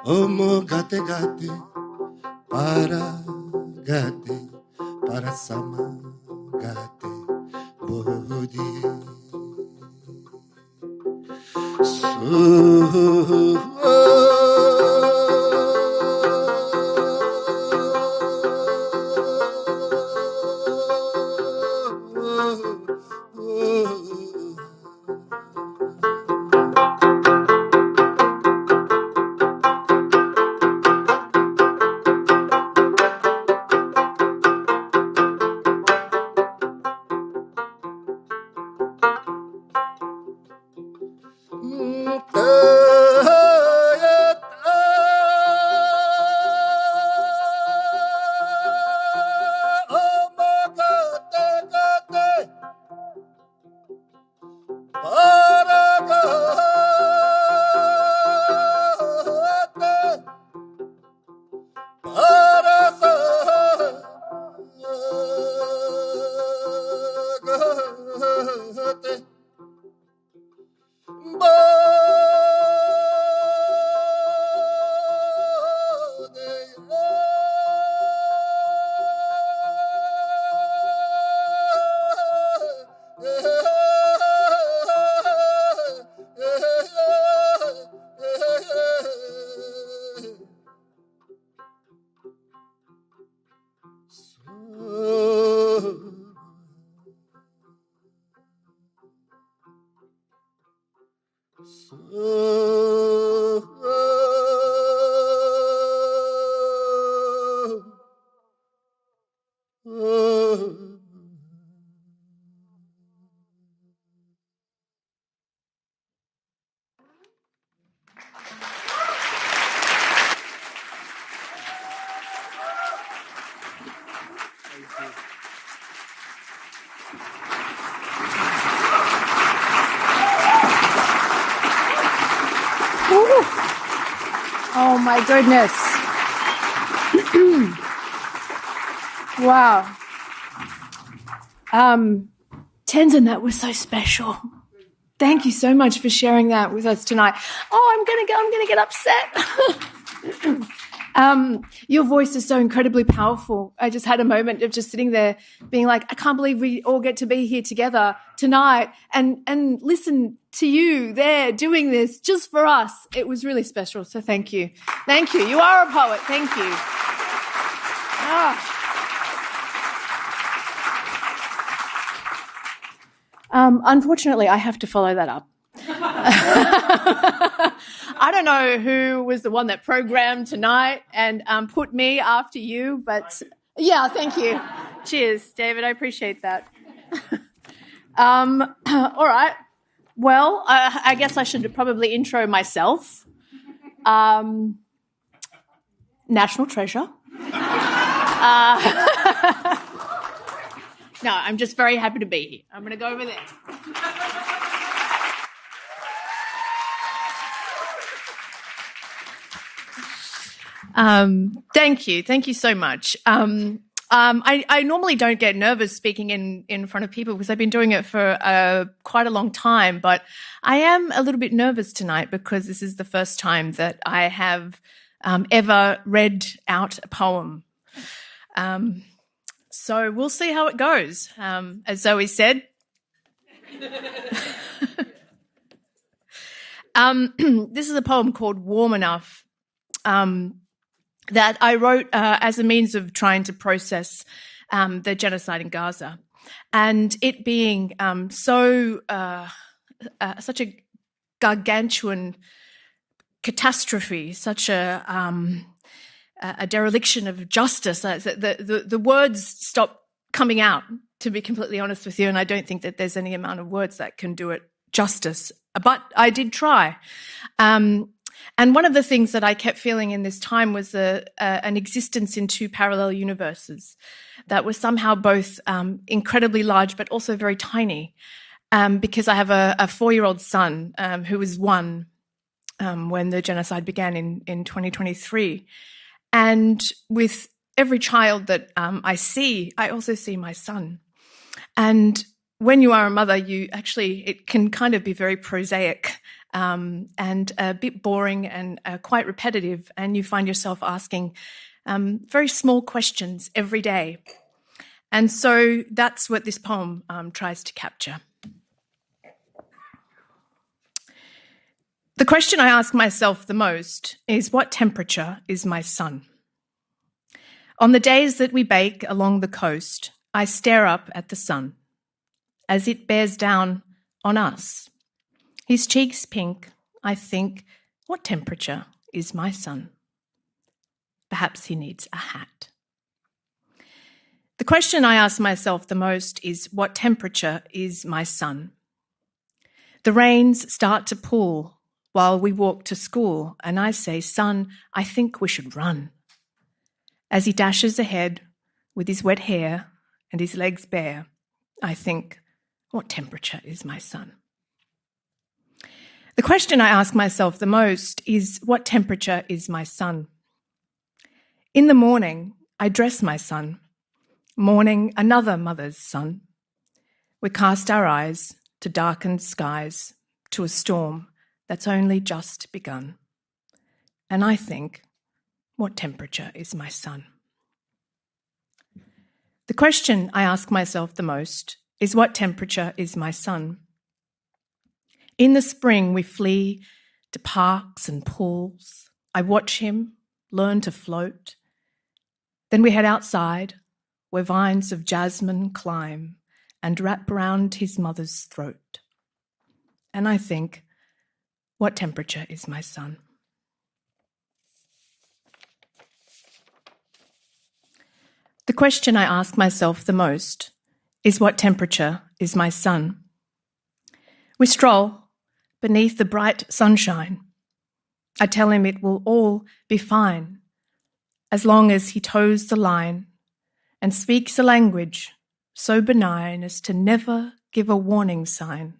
Omo gate gate para sama gate bodhi Oh my goodness. Wow. Tenzin, that was so special. Thank you so much for sharing that with us tonight. Oh, I'm gonna get upset. Your voice is so incredibly powerful. I just had a moment of just sitting there being like, I can't believe we all get to be here together tonight and listen to you there doing this just for us. It was really special. So thank you. Thank you. You are a poet. Thank you. Unfortunately, I have to follow that up. I don't know who was the one that programmed tonight and put me after you, but yeah, thank you. Cheers, David. I appreciate that. All right. Well, I guess I should probably intro myself. National treasure. No, I'm just very happy to be here. I'm going to go over there. Thank you. Thank you so much. I normally don't get nervous speaking in front of people because I've been doing it for quite a long time, but I am a little bit nervous tonight because this is the first time that I have ever read out a poem. So we'll see how it goes. As Zoe said, this is a poem called Warm Enough that I wrote as a means of trying to process the genocide in Gaza. And it being such a gargantuan catastrophe, such a dereliction of justice. The words stop coming out, to be completely honest with you, and I don't think that there's any amount of words that can do it justice. But I did try. And one of the things that I kept feeling in this time was an existence in two parallel universes that were somehow both incredibly large but also very tiny, because I have a 4-year-old son who was 1 when the genocide began in 2023. And with every child that I see, I also see my son. And when you are a mother, it can kind of be very prosaic and a bit boring and quite repetitive, and you find yourself asking very small questions every day. And so that's what this poem tries to capture. The question I ask myself the most is, what temperature is my sun? On the days that we bake along the coast, I stare up at the sun as it bears down on us. His cheeks pink, I think, what temperature is my sun? Perhaps he needs a hat. The question I ask myself the most is, what temperature is my sun? The rains start to pool while we walk to school, and I say, son, I think we should run. As he dashes ahead with his wet hair and his legs bare, I think, what temperature is my sun? The question I ask myself the most is, what temperature is my sun? In the morning, I dress my son, mourning another mother's son. We cast our eyes to darkened skies, to a storm that's only just begun. And I think, what temperature is my sun? The question I ask myself the most is, what temperature is my sun? In the spring, we flee to parks and pools. I watch him learn to float. Then we head outside, where vines of jasmine climb and wrap round his mother's throat. And I think, what temperature is my sun? The question I ask myself the most is, what temperature is my sun? We stroll beneath the bright sunshine. I tell him it will all be fine as long as he toes the line and speaks a language so benign as to never give a warning sign.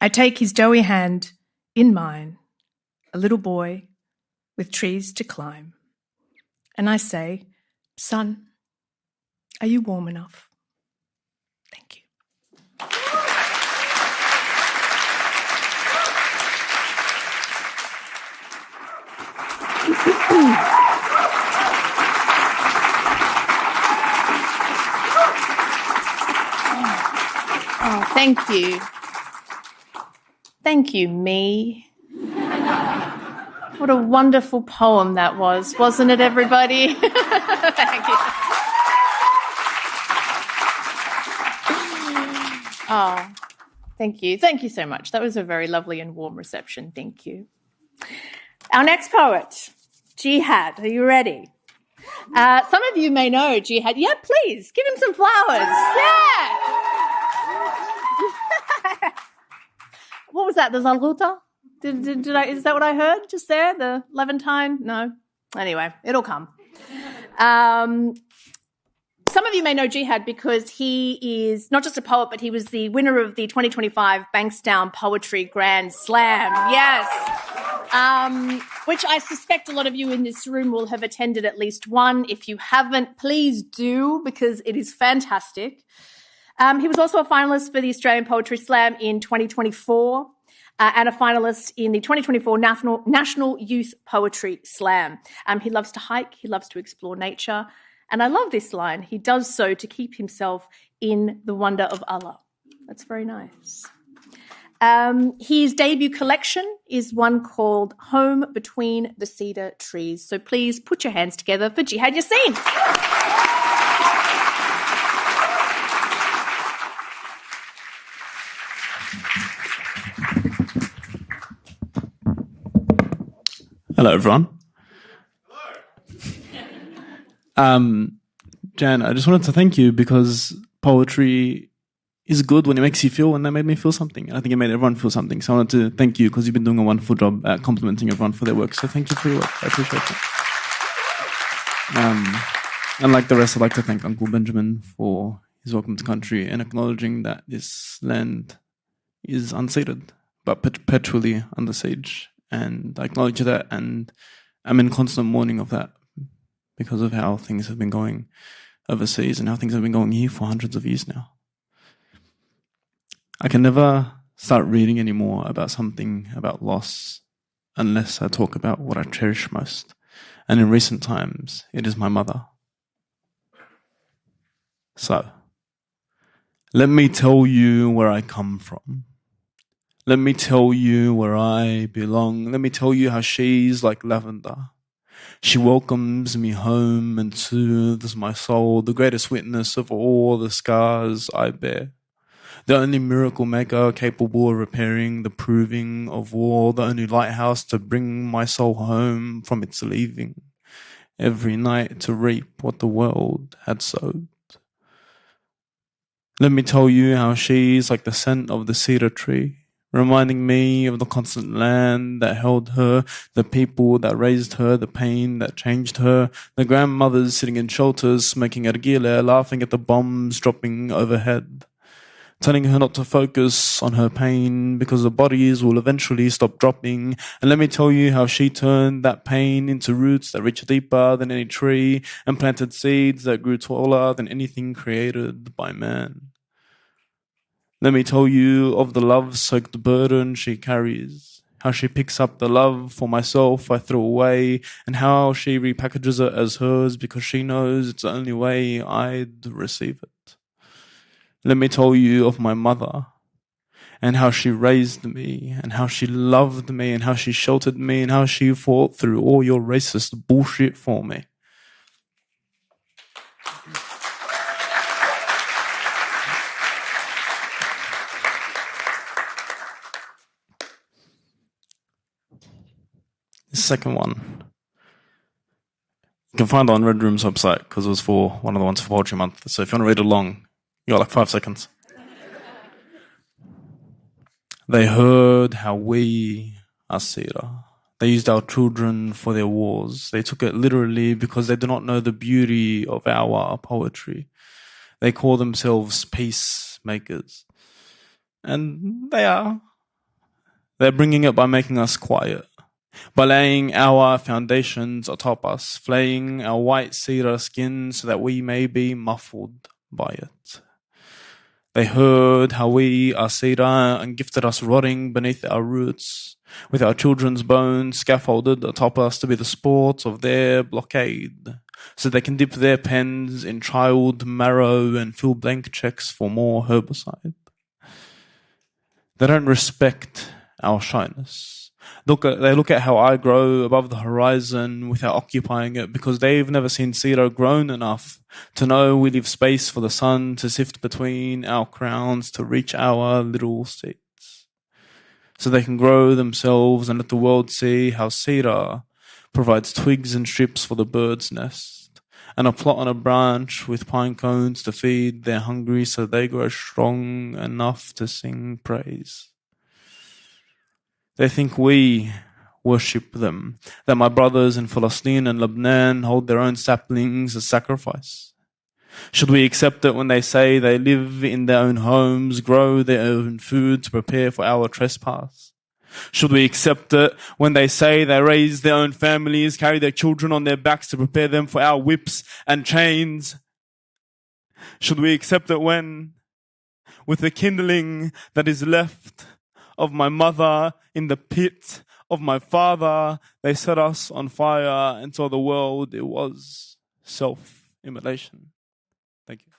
I take his doughy hand in mine, a little boy with trees to climb, and I say, son, are you warm enough? Thank you. Oh, thank you. Thank you, me. What a wonderful poem that was, wasn't it, everybody? Thank you. Oh, thank you. Thank you so much. That was a very lovely and warm reception. Thank you. Our next poet, Jihad. Are you ready? Some of you may know Jihad. Yeah, please, give him some flowers. Yeah. What was that? The Zalguta? Did I? Is that what I heard just there? The Levantine? No. Anyway, it'll come. Some of you may know Jihad because he is not just a poet, but he was the winner of the 2025 Bankstown Poetry Grand Slam. Yes. Which I suspect a lot of you in this room will have attended at least one. If you haven't, please do, because it is fantastic. He was also a finalist for the Australian Poetry Slam in 2024 and a finalist in the 2024 National Youth Poetry Slam. He loves to hike. He loves to explore nature. And I love this line. He does so to keep himself in the wonder of Allah. That's very nice. His debut collection is one called Home Between the Cedar Trees. So please put your hands together for Jihad Yassine. Hello, everyone. Jan, I just wanted to thank you because poetry is good when it makes you feel, and that made me feel something. And I think it made everyone feel something. So I wanted to thank you because you've been doing a wonderful job at complimenting everyone for their work. So thank you for your work. I appreciate it. And like the rest, I'd like to thank Uncle Benjamin for his welcome to country and acknowledging that this land is unceded, but perpetually under siege. And I acknowledge that, and I'm in constant mourning of that because of how things have been going overseas and how things have been going here for hundreds of years now. I can never start reading anymore about something about loss unless I talk about what I cherish most. And in recent times, it is my mother. So, let me tell you where I come from. Let me tell you where I belong. Let me tell you how she's like lavender. She welcomes me home and soothes my soul, the greatest witness of all the scars I bear. The only miracle maker capable of repairing the proving of war, the only lighthouse to bring my soul home from its leaving, every night to reap what the world had sowed. Let me tell you how she's like the scent of the cedar tree, reminding me of the constant land that held her, the people that raised her, the pain that changed her, the grandmothers sitting in shelters, smoking nargile, laughing at the bombs dropping overhead, telling her not to focus on her pain because the bodies will eventually stop dropping. And let me tell you how she turned that pain into roots that reached deeper than any tree and planted seeds that grew taller than anything created by man. Let me tell you of the love-soaked burden she carries, how she picks up the love for myself I threw away, and how she repackages it as hers because she knows it's the only way I'd receive it. Let me tell you of my mother, and how she raised me, and how she loved me, and how she sheltered me, and how she fought through all your racist bullshit for me. The second one, you can find it on Red Room's website because it was for one of the ones for Poetry Month. So if you want to read it along, you got like 5 seconds. They heard how we are cedar. They used our children for their wars. They took it literally because they do not know the beauty of our poetry. They call themselves peacemakers. And they are. They're bringing it by making us quiet, by laying our foundations atop us, flaying our white cedar skin so that we may be muffled by it. They heard how we are cedar and gifted us rotting beneath our roots, with our children's bones scaffolded atop us to be the sport of their blockade, so they can dip their pens in child marrow and fill blank checks for more herbicide. They don't respect our shyness. They look at how I grow above the horizon without occupying it because they've never seen cedar grown enough to know we leave space for the sun to sift between our crowns to reach our little seats. So they can grow themselves and let the world see how cedar provides twigs and strips for the bird's nest and a plot on a branch with pine cones to feed their hungry so they grow strong enough to sing praise. They think we worship them, that my brothers in Palestine and Lebanon hold their own saplings as sacrifice. Should we accept it when they say they live in their own homes, grow their own food to prepare for our trespass? Should we accept it when they say they raise their own families, carry their children on their backs to prepare them for our whips and chains? Should we accept it when, with the kindling that is left of my mother in the pit of my father, they set us on fire and told the world it was self-immolation? Thank you.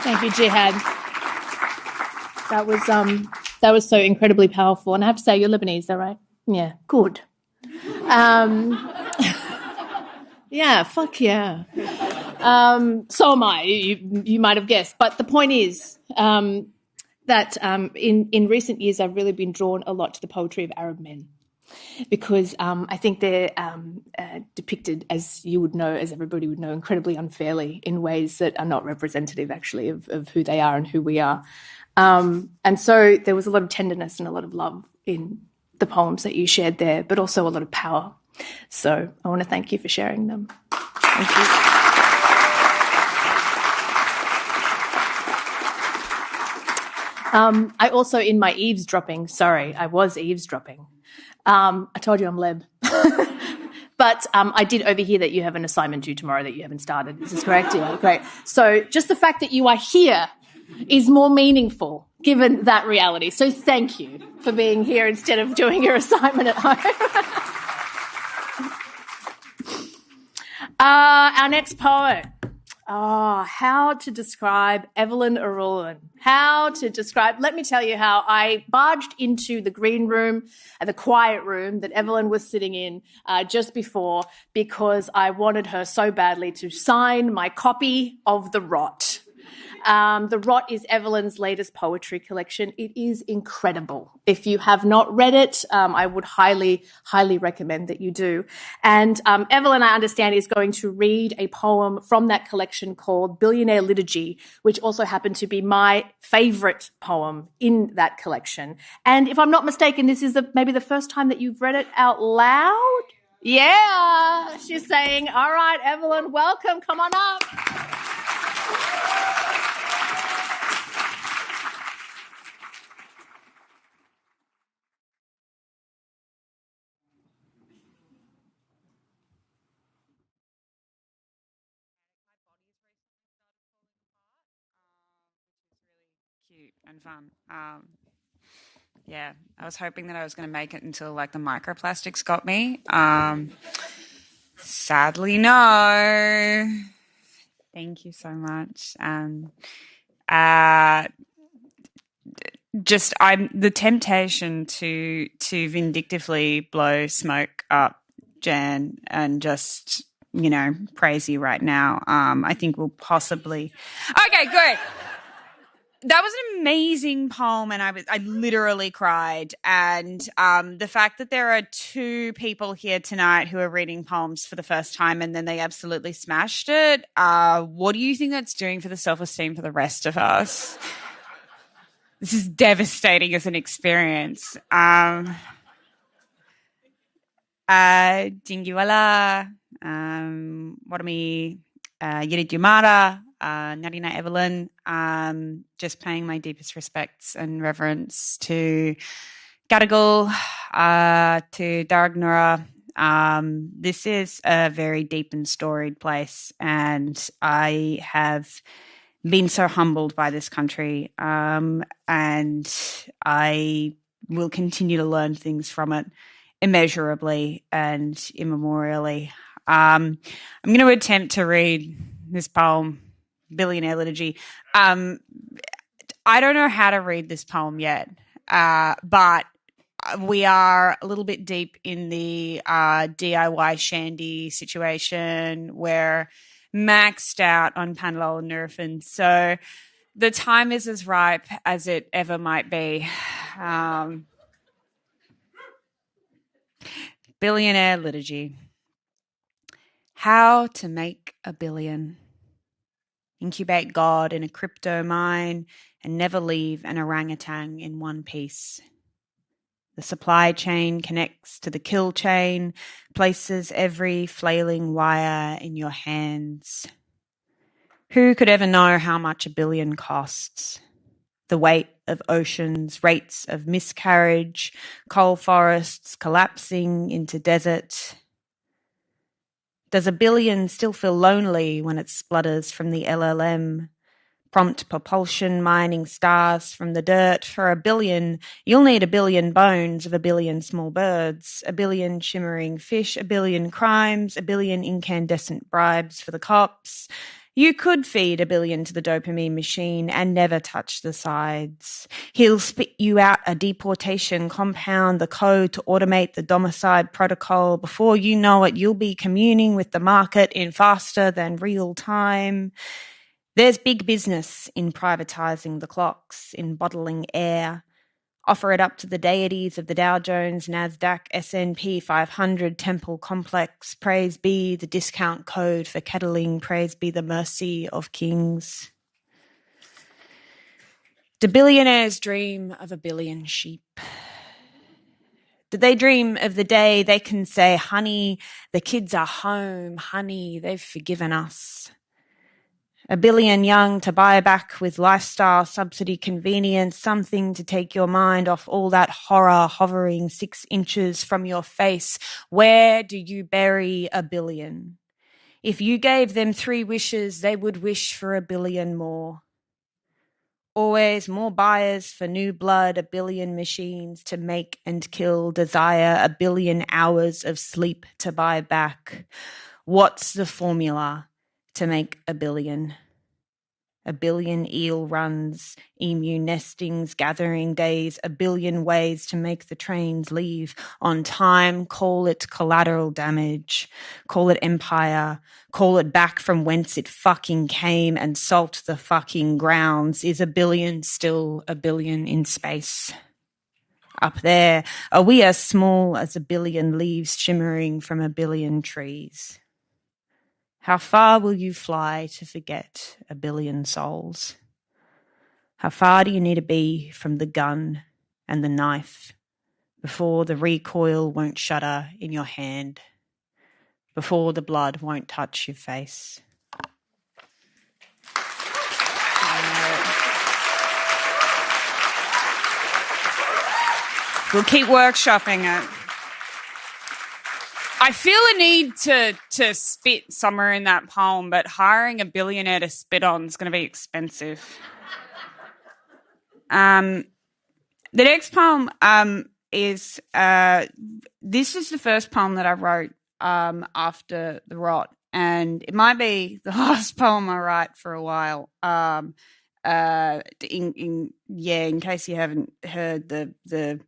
Thank you, Jihad. That was so incredibly powerful. And I have to say, you're Lebanese, is that right? Yeah, good. Yeah, fuck yeah. So am I. You might have guessed. But the point is that in recent years, I've really been drawn a lot to the poetry of Arab men. because I think they're depicted, as you would know, as everybody would know, incredibly unfairly in ways that are not representative, actually, of who they are and who we are. And so there was a lot of tenderness and a lot of love in the poems that you shared there, but also a lot of power. So I want to thank you for sharing them. Thank you. I also, in my eavesdropping, I was eavesdropping. I told you I'm Leb. But I did overhear that you have an assignment due tomorrow that you haven't started. Is this correct? Yeah, great. So just the fact that you are here is more meaningful given that reality. So thank you for being here instead of doing your assignment at home. Our next poet. How to describe Evelyn Araluen. Let me tell you how I barged into the green room, the quiet room that Evelyn was sitting in just before, because I wanted her so badly to sign my copy of The Rot. The Rot is Evelyn's latest poetry collection. It is incredible. If you have not read it, I would highly, highly recommend that you do. And Evelyn, I understand, is going to read a poem from that collection called Billionaire Liturgy, which also happened to be my favourite poem in that collection. And if I'm not mistaken, this is maybe the first time that you've read it out loud? Yeah, she's saying, all right, Evelyn, welcome, come on up. Cute and fun. Yeah, I was hoping that I was going to make it until like the microplastics got me. Sadly, no. Thank you so much. I'm the temptation to vindictively blow smoke up Jan and just praise you right now. I think we'll possibly. Okay, good. That was an amazing poem, and I literally cried. And the fact that there are two people here tonight who are reading poems for the first time and then they absolutely smashed it, what do you think that's doing for the self-esteem for the rest of us? This is devastating as an experience. Jingiwala, Warami, Yirit Yumara, Narina Evelyn, just paying my deepest respects and reverence to Gadigal, to Daragnura. This is a very deep and storied place, and I have been so humbled by this country, and I will continue to learn things from it immeasurably and immemorially. I'm going to attempt to read this poem, Billionaire Liturgy. I don't know how to read this poem yet, but we are a little bit deep in the DIY shandy situation. We're maxed out on Panadol and Nurofen, so the time is as ripe as it ever might be. Billionaire Liturgy. How to make a billion. Incubate God in a crypto mine and never leave an orangutan in one piece. The supply chain connects to the kill chain, places every flailing wire in your hands. Who could ever know how much a billion costs? The weight of oceans, rates of miscarriage, coal forests collapsing into desert. Does a billion still feel lonely when it splutters from the LLM? Prompt propulsion mining stars from the dirt. For a billion, you'll need a billion bones of a billion small birds, a billion shimmering fish, a billion crimes, a billion incandescent bribes for the cops. You could feed a billion to the dopamine machine and never touch the sides. He'll spit you out a deportation compound, the code to automate the domicide protocol. Before you know it, you'll be communing with the market in faster than real time. There's big business in privatizing the clocks, in bottling air. Offer it up to the deities of the Dow Jones, NASDAQ, S&P 500 Temple Complex. Praise be the discount code for kettling. Praise be the mercy of kings. Do billionaires dream of a billion sheep? Do they dream of the day they can say, honey, the kids are home, honey, they've forgiven us? A billion young to buy back with lifestyle, subsidy, convenience, something to take your mind off all that horror hovering 6 inches from your face. Where do you bury a billion? If you gave them 3 wishes, they would wish for a billion more. Always more buyers for new blood, a billion machines to make and kill desire, a billion hours of sleep to buy back. What's the formula to make a billion? A billion eel runs, emu nestings, gathering days, a billion ways to make the trains leave on time. Call it collateral damage, call it empire, call it back from whence it fucking came and salt the fucking grounds. Is a billion still a billion in space? Up there, are we as small as a billion leaves shimmering from a billion trees? How far will you fly to forget a billion souls? How far do you need to be from the gun and the knife before the recoil won't shudder in your hand, before the blood won't touch your face? We'll keep workshopping it. I feel a need to spit somewhere in that poem, but hiring a billionaire to spit on is going to be expensive. The next poem is this is the first poem that I wrote after the rot, and it might be the last poem I write for a while. In case you haven't heard, the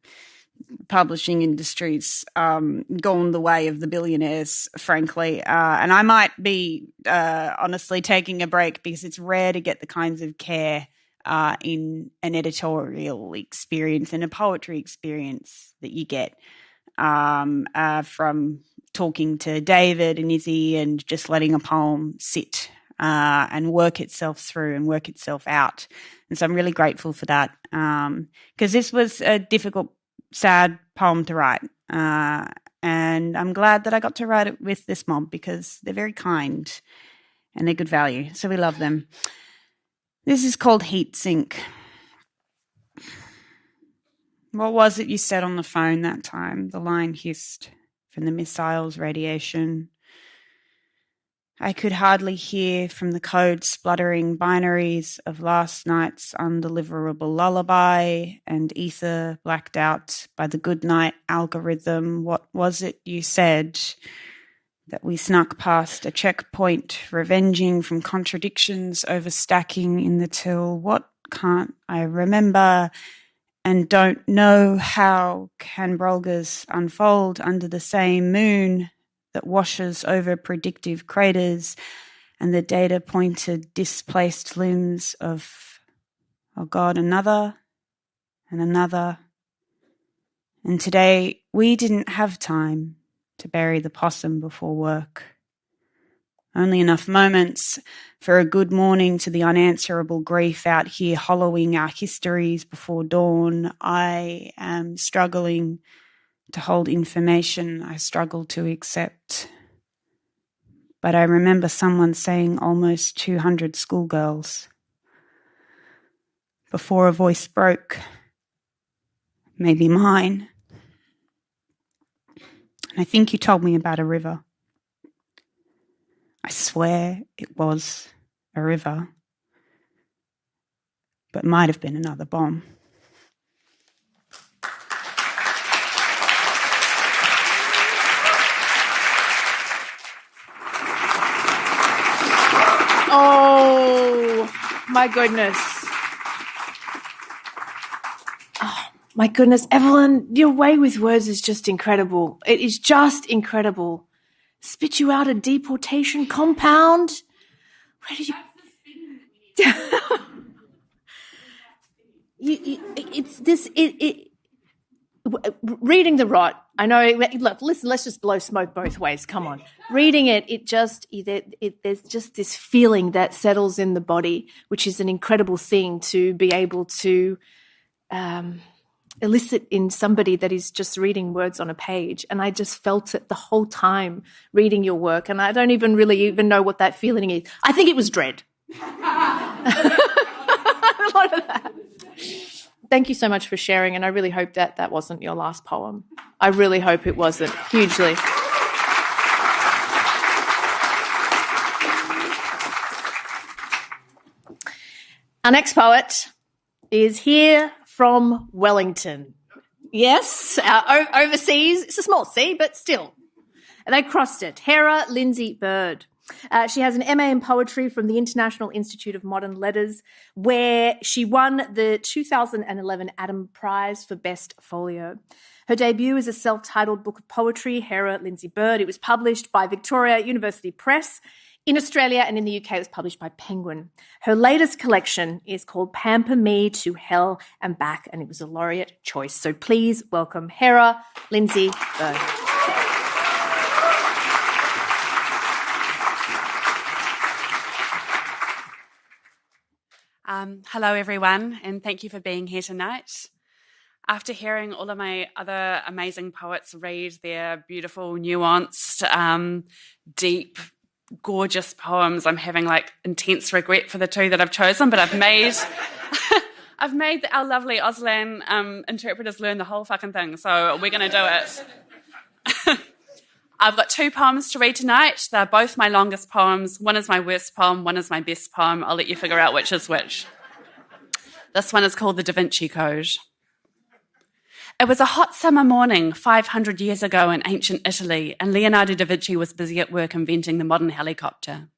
publishing industry's gone the way of the billionaires, frankly. And I might be honestly taking a break because it's rare to get the kinds of care in an editorial experience and a poetry experience that you get from talking to David and Izzy and just letting a poem sit and work itself through and work itself out. And so I'm really grateful for that because this was a difficult, sad poem to write. And I'm glad that I got to write it with this mob because they're very kind and they're good value. So we love them. This is called Heat Sink. What was it you said on the phone that time? The line hissed from the missile's radiation. I could hardly hear from the code spluttering binaries of last night's undeliverable lullaby and ether blacked out by the goodnight algorithm. What was it you said? That we snuck past a checkpoint, revenging from contradictions overstacking in the till. What can't I remember and don't know? How can Brolgas unfold under the same moon that washes over predictive craters and the data-pointed displaced limbs of, oh God, another and another. And today we didn't have time to bury the possum before work. Only enough moments for a good morning to the unanswerable grief out here hollowing our histories before dawn. I am struggling to hold information I struggle to accept. But I remember someone saying almost 200 schoolgirls before a voice broke, maybe mine. And I think you told me about a river. I swear it was a river, but might have been another bomb. Oh, my goodness. Oh, my goodness. Evelyn, your way with words is just incredible. It is just incredible. Spit you out a deportation compound? Where did you... reading the rot. I know. Look, listen. Let's just blow smoke both ways. Come on. Reading it there's just this feeling that settles in the body, which is an incredible thing to be able to elicit in somebody that is just reading words on a page. And I just felt it the whole time reading your work, and I don't even know what that feeling is. I think it was dread. A lot of that. Thank you so much for sharing, and I really hope that wasn't your last poem. I really hope it wasn't, hugely. Our next poet is here from Wellington. Yes, overseas. It's a small sea, but still. They crossed it. Hera Lindsay Bird. She has an MA in poetry from the International Institute of Modern Letters, where she won the 2011 Adam Prize for Best Folio. Her debut is a self-titled book of poetry, Hera Lindsay Bird. It was published by Victoria University Press. In Australia and in the UK, it was published by Penguin. Her latest collection is called Pamper Me to Hell and Back, and it was a laureate choice. So please welcome Hera Lindsay Bird. Hello, everyone, and thank you for being here tonight. After hearing all of my other amazing poets read their beautiful, nuanced, deep, gorgeous poems, I'm having intense regret for the two that I've chosen, but I've made our lovely Auslan interpreters learn the whole fucking thing, so we're going to do it. I've got two poems to read tonight. They're both my longest poems. One is my worst poem, one is my best poem. I'll let you figure out which is which. This one is called the DAVINCI Code. It was a hot summer morning 500 years ago in ancient Italy, and Leonardo da Vinci was busy at work inventing the modern helicopter.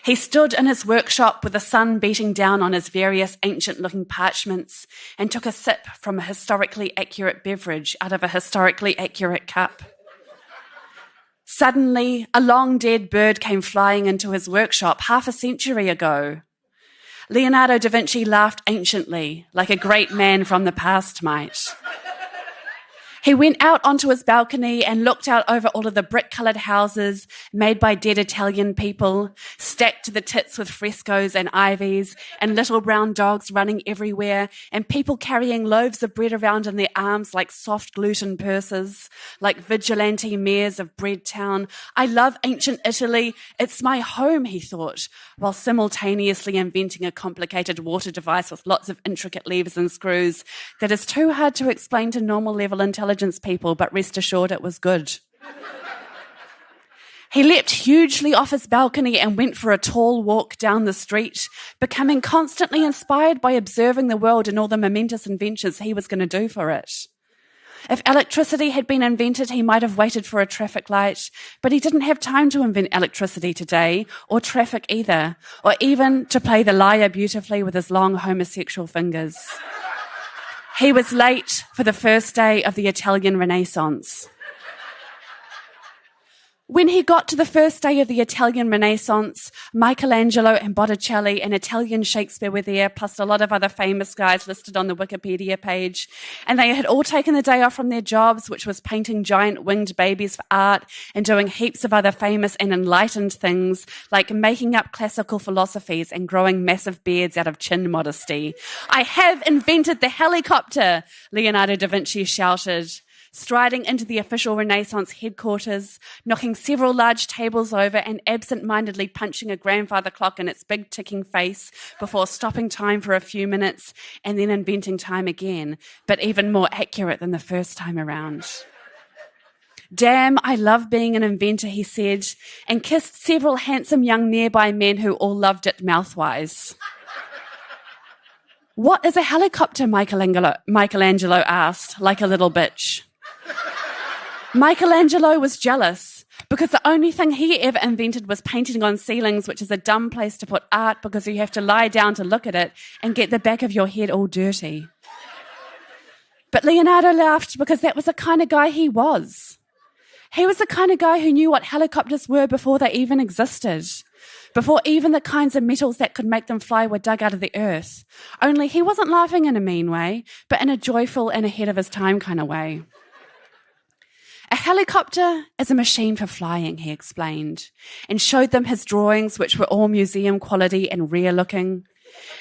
He stood in his workshop with the sun beating down on his various ancient-looking parchments and took a sip from a historically accurate beverage out of a historically accurate cup. Suddenly, a long-dead bird came flying into his workshop half a century ago. Leonardo da Vinci laughed anciently, like a great man from the past might. He went out onto his balcony and looked out over all of the brick-coloured houses made by dead Italian people, stacked to the tits with frescoes and ivies, and little brown dogs running everywhere, and people carrying loaves of bread around in their arms like soft gluten purses, like vigilante mayors of Bread Town. I love ancient Italy. It's my home, he thought, while simultaneously inventing a complicated water device with lots of intricate levers and screws that is too hard to explain to normal level intelligence people, but rest assured it was good. He leapt hugely off his balcony and went for a tall walk down the street, becoming constantly inspired by observing the world and all the momentous inventions he was going to do for it. If electricity had been invented, he might have waited for a traffic light, but he didn't have time to invent electricity today, or traffic either, or even to play the lyre beautifully with his long homosexual fingers. He was late for the first day of the Italian Renaissance. When he got to the first day of the Italian Renaissance, Michelangelo and Botticelli and Italian Shakespeare were there, plus a lot of other famous guys listed on the Wikipedia page. And they had all taken the day off from their jobs, which was painting giant winged babies for art and doing heaps of other famous and enlightened things, like making up classical philosophies and growing massive beards out of chin modesty. I have invented the helicopter, Leonardo da Vinci shouted, striding into the official Renaissance headquarters, knocking several large tables over and absent-mindedly punching a grandfather clock in its big ticking face before stopping time for a few minutes and then inventing time again, but even more accurate than the first time around. Damn, I love being an inventor, he said, and kissed several handsome young nearby men who all loved it mouthwise. What is a helicopter, Michelangelo asked, like a little bitch. Michelangelo was jealous because the only thing he ever invented was painting on ceilings, which is a dumb place to put art because you have to lie down to look at it and get the back of your head all dirty. But Leonardo laughed because that was the kind of guy he was. He was the kind of guy who knew what helicopters were before they even existed. before even the kinds of metals that could make them fly were dug out of the earth. Only he wasn't laughing in a mean way, but in a joyful and ahead of his time kind of way. A helicopter is a machine for flying, he explained, and showed them his drawings, which were all museum quality and rare looking.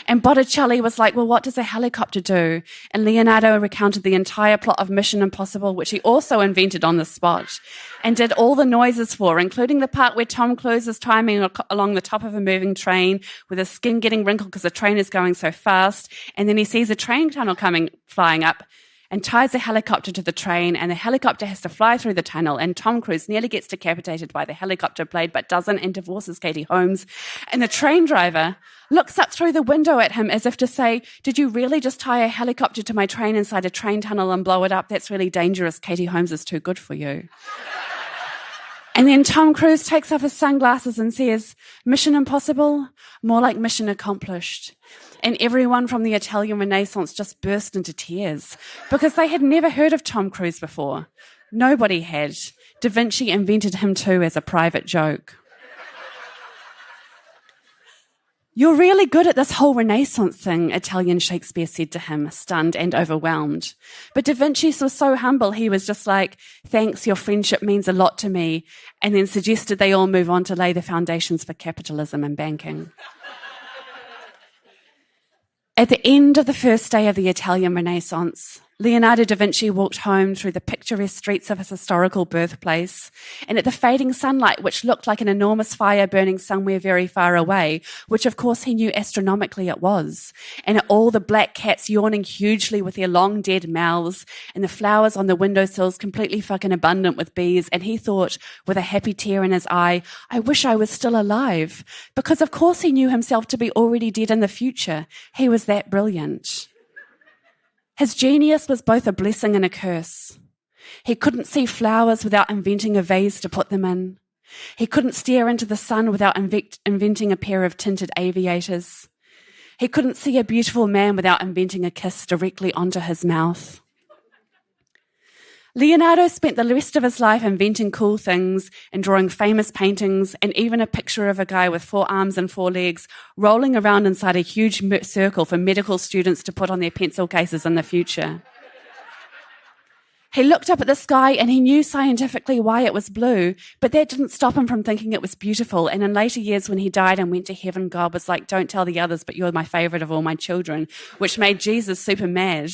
And Botticelli was like, well, what does a helicopter do? And Leonardo recounted the entire plot of Mission Impossible, which he also invented on the spot, and did all the noises for, including the part where Tom Cruise is timing along the top of a moving train with his skin getting wrinkled because the train is going so fast. And then he sees a train tunnel flying up, and ties a helicopter to the train, and the helicopter has to fly through the tunnel, and Tom Cruise nearly gets decapitated by the helicopter blade but doesn't, and divorces Katie Holmes. And the train driver looks up through the window at him as if to say, did you really just tie a helicopter to my train inside a train tunnel and blow it up? That's really dangerous. Katie Holmes is too good for you. And then Tom Cruise takes off his sunglasses and says, Mission Impossible? More like mission accomplished. And everyone from the Italian Renaissance just burst into tears because they had never heard of Tom Cruise before. Nobody had. Da Vinci invented him too as a private joke. You're really good at this whole Renaissance thing, Italian Shakespeare said to him, stunned and overwhelmed. But Da Vinci was so humble, he was just like, thanks, your friendship means a lot to me, and then suggested they all move on to lay the foundations for capitalism and banking. At the end of the first day of the Italian Renaissance, Leonardo da Vinci walked home through the picturesque streets of his historical birthplace, and at the fading sunlight, which looked like an enormous fire burning somewhere very far away, which of course he knew astronomically it was, and at all the black cats yawning hugely with their long dead mouths, and the flowers on the windowsills completely fucking abundant with bees, and he thought, with a happy tear in his eye, I wish I was still alive, because of course he knew himself to be already dead in the future. He was that brilliant. His genius was both a blessing and a curse. He couldn't see flowers without inventing a vase to put them in. He couldn't stare into the sun without inventing a pair of tinted aviators. He couldn't see a beautiful man without inventing a kiss directly onto his mouth. Leonardo spent the rest of his life inventing cool things and drawing famous paintings, and even a picture of a guy with 4 arms and 4 legs rolling around inside a huge circle for medical students to put on their pencil cases in the future. He looked up at the sky and he knew scientifically why it was blue, but that didn't stop him from thinking it was beautiful. And in later years when he died and went to heaven, God was like, don't tell the others, but you're my favorite of all my children, which made Jesus super mad.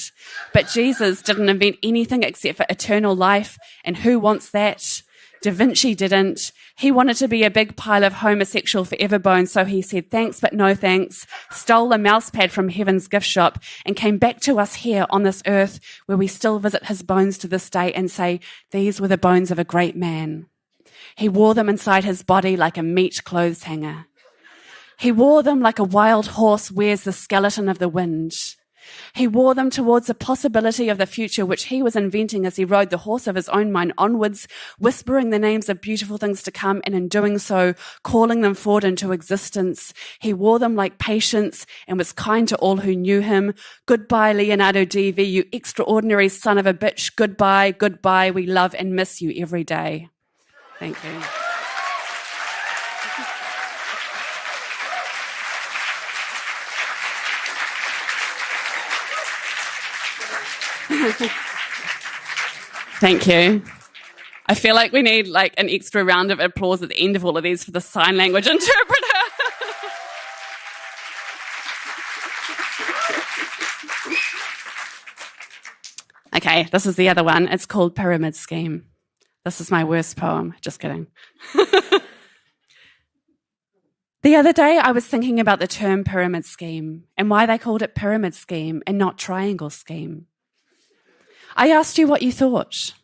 But Jesus didn't invent anything except for eternal life. And who wants that? Da Vinci didn't. He wanted to be a big pile of homosexual forever bones, so he said thanks but no thanks, stole a mouse pad from heaven's gift shop, and came back to us here on this earth where we still visit his bones to this day and say, these were the bones of a great man. He wore them inside his body like a meat clothes hanger. He wore them like a wild horse wears the skeleton of the wind. He wore them towards a possibility of the future which he was inventing as he rode the horse of his own mind onwards, whispering the names of beautiful things to come, and in doing so, calling them forward into existence. He wore them like patience and was kind to all who knew him. Goodbye, Leonardo DV, you extraordinary son of a bitch. Goodbye, goodbye. We love and miss you every day. Thank you. Thank you. I feel like we need like an extra round of applause at the end of all of these for the sign language interpreter. Okay, this is the other one. It's called Pyramid Scheme. This is my worst poem. Just kidding. The other day I was thinking about the term pyramid scheme and why they called it pyramid scheme and not triangle scheme. I asked you what you thought.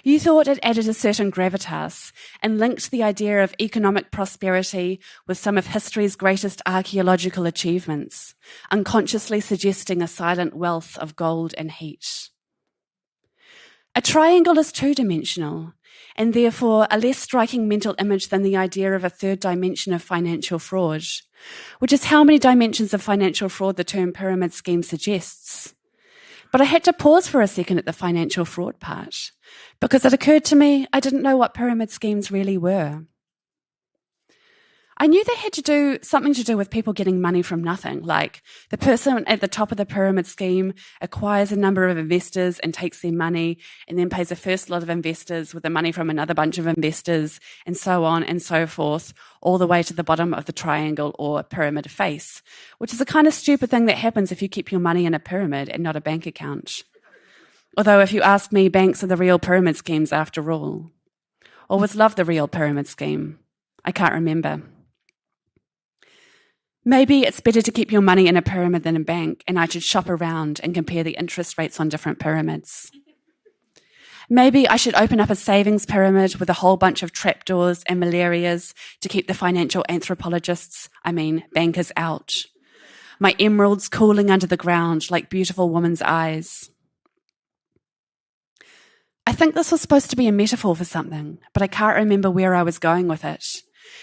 You thought it added a certain gravitas and linked the idea of economic prosperity with some of history's greatest archaeological achievements, unconsciously suggesting a silent wealth of gold and heat. A triangle is two-dimensional and therefore a less striking mental image than the idea of a third dimension of financial fraud, which is how many dimensions of financial fraud the term pyramid scheme suggests. But I had to pause for a second at the financial fraud part because it occurred to me I didn't know what pyramid schemes really were. I knew they had to do something to do with people getting money from nothing. Like the person at the top of the pyramid scheme acquires a number of investors and takes their money and then pays a first lot of investors with the money from another bunch of investors and so on and so forth, all the way to the bottom of the triangle or pyramid face, which is a kind of stupid thing that happens if you keep your money in a pyramid and not a bank account. Although if you ask me, banks are the real pyramid schemes after all. Or was love the real pyramid scheme? I can't remember. Maybe it's better to keep your money in a pyramid than a bank, and I should shop around and compare the interest rates on different pyramids. Maybe I should open up a savings pyramid with a whole bunch of trapdoors and malarias to keep the financial anthropologists, bankers, out. My emeralds cooling under the ground like beautiful women's eyes. I think this was supposed to be a metaphor for something, but I can't remember where I was going with it.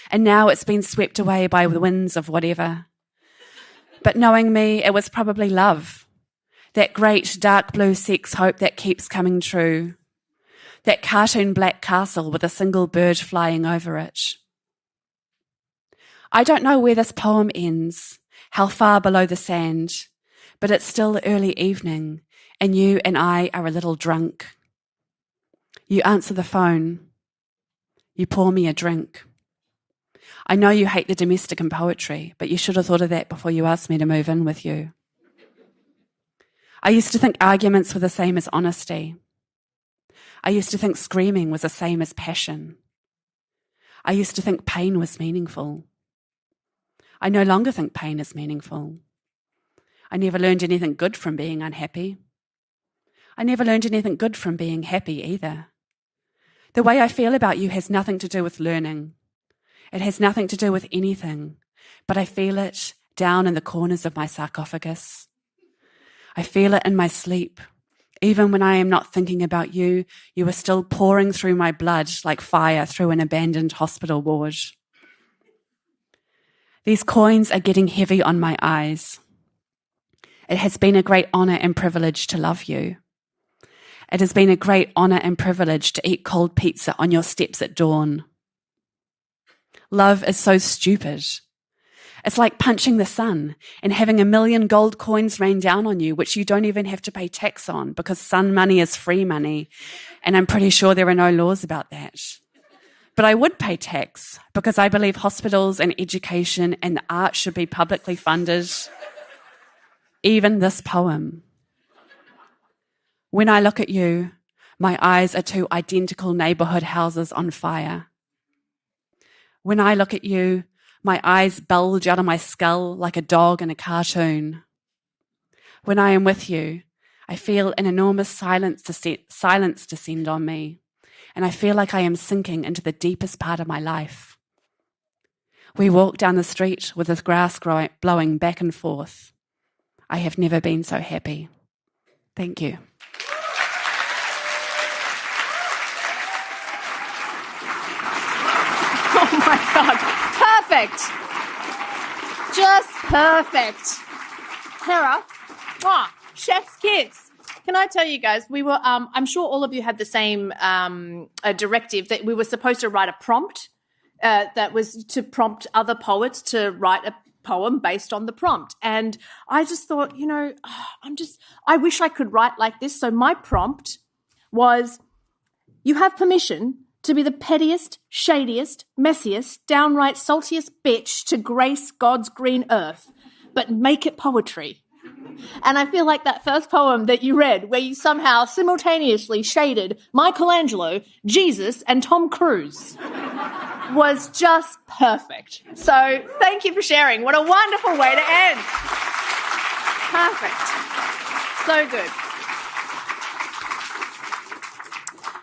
And now it's been swept away by the winds of whatever. But knowing me, it was probably love. That great dark blue sex hope that keeps coming true. That cartoon black castle with a single bird flying over it. I don't know where this poem ends, how far below the sand, but it's still early evening, and you and I are a little drunk. You answer the phone. You pour me a drink. I know you hate the domestic in poetry, but you should have thought of that before you asked me to move in with you. I used to think arguments were the same as honesty. I used to think screaming was the same as passion. I used to think pain was meaningful. I no longer think pain is meaningful. I never learned anything good from being unhappy. I never learned anything good from being happy either. The way I feel about you has nothing to do with learning. It has nothing to do with anything, but I feel it down in the corners of my sarcophagus. I feel it in my sleep. Even when I am not thinking about you, you are still pouring through my blood like fire through an abandoned hospital ward. These coins are getting heavy on my eyes. It has been a great honour and privilege to love you. It has been a great honour and privilege to eat cold pizza on your steps at dawn. Love is so stupid. It's like punching the sun and having 1 million gold coins rain down on you, which you don't even have to pay tax on because sun money is free money. And I'm pretty sure there are no laws about that. But I would pay tax because I believe hospitals and education and the arts should be publicly funded. Even this poem. When I look at you, my eyes are 2 identical neighbourhood houses on fire. When I look at you, my eyes bulge out of my skull like a dog in a cartoon. When I am with you, I feel an enormous silence descend on me, and I feel like I am sinking into the deepest part of my life. We walk down the street with the grass blowing back and forth. I have never been so happy. Thank you. Oh my God. Perfect. Just perfect. Hera, chef's kiss. Can I tell you guys, we were, I'm sure all of you had the same directive that we were supposed to write a prompt that was to prompt other poets to write a poem based on the prompt. And I just thought, I wish I could write like this. So my prompt was, you have permission to be the pettiest, shadiest, messiest, downright saltiest bitch to grace God's green earth, but make it poetry. And I feel like that first poem that you read, where you somehow simultaneously shaded Michelangelo, Jesus, and Tom Cruise, was just perfect. So thank you for sharing. What a wonderful way to end. Perfect. So good.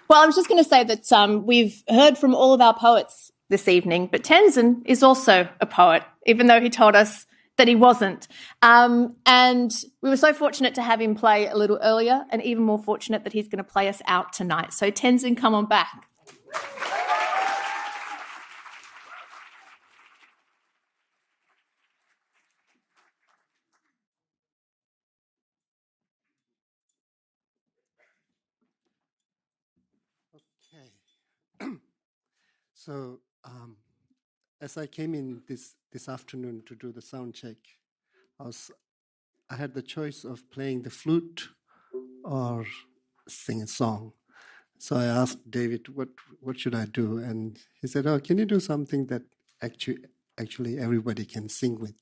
Well, I was just going to say that we've heard from all of our poets this evening, but Tenzin is also a poet, even though he told us that he wasn't. And we were so fortunate to have him play a little earlier, and even more fortunate that he's going to play us out tonight. So Tenzin, come on back. Okay. So as I came in this afternoon to do the sound check, I had the choice of playing the flute or sing a song. So I asked David, what should I do? And he said, oh, can you do something that actually everybody can sing with?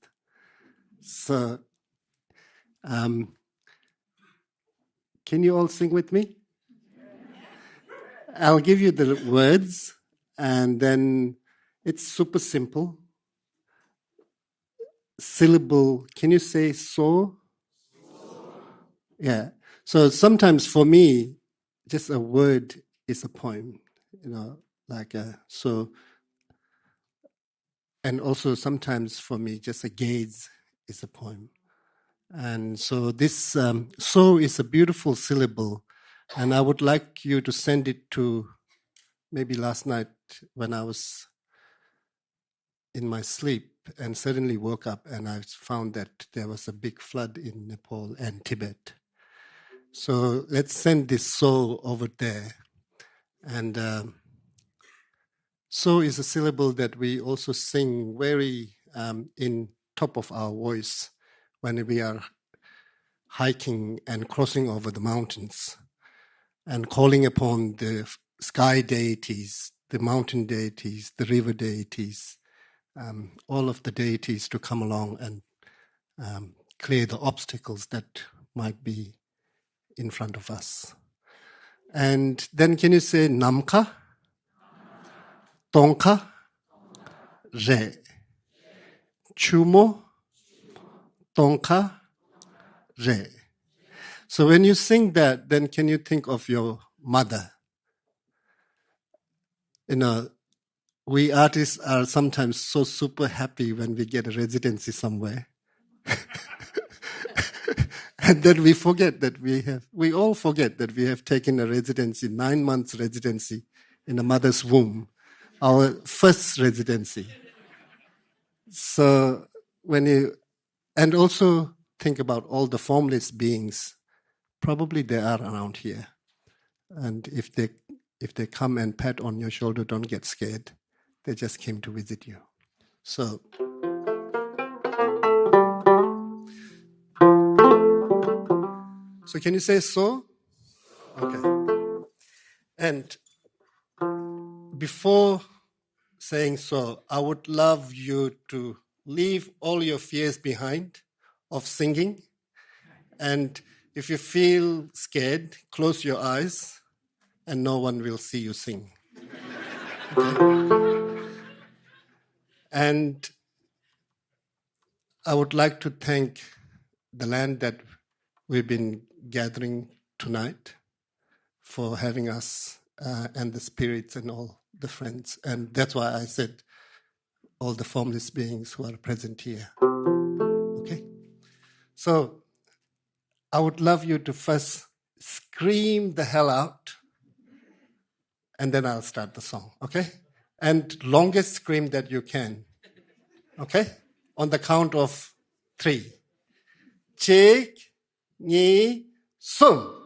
So can you all sing with me? I'll give you the words, and then it's super simple. Syllable, can you say so? Yeah. So sometimes for me, just a word is a poem, like so. And also sometimes for me, just a gaze is a poem. And so this so is a beautiful syllable. And I would like you to send it to maybe last night when I was in my sleep and suddenly woke up and I found that there was a big flood in Nepal and Tibet. So let's send this so over there. And so is a syllable that we also sing very in top of our voice when we are hiking and crossing over the mountains and calling upon the sky deities, the mountain deities, the river deities, all of the deities to come along and clear the obstacles that might be in front of us. And then can you say Namka, Tonka, Re, Chumo, Tonka, Re. So when you sing that, then can you think of your mother? We artists are sometimes so super happy when we get a residency somewhere. And then we forget that we all forget that we have taken a residency, 9 months residency in a mother's womb, our first residency. So and also think about all the formless beings, probably they are around here. And if they come and pat on your shoulder, don't get scared. They just came to visit you. So can you say so? Okay. And before saying so, I would love you to leave all your fears behind of singing. And if you feel scared, close your eyes and no one will see you sing. Okay? And I would like to thank the land that we've been gathering tonight for having us and the spirits and all the friends. And that's why I said all the formless beings who are present here. Okay? So I would love you to first scream the hell out, and then I'll start the song, okay? And longest scream that you can, okay? On the count of 3. Chik, ni, sum.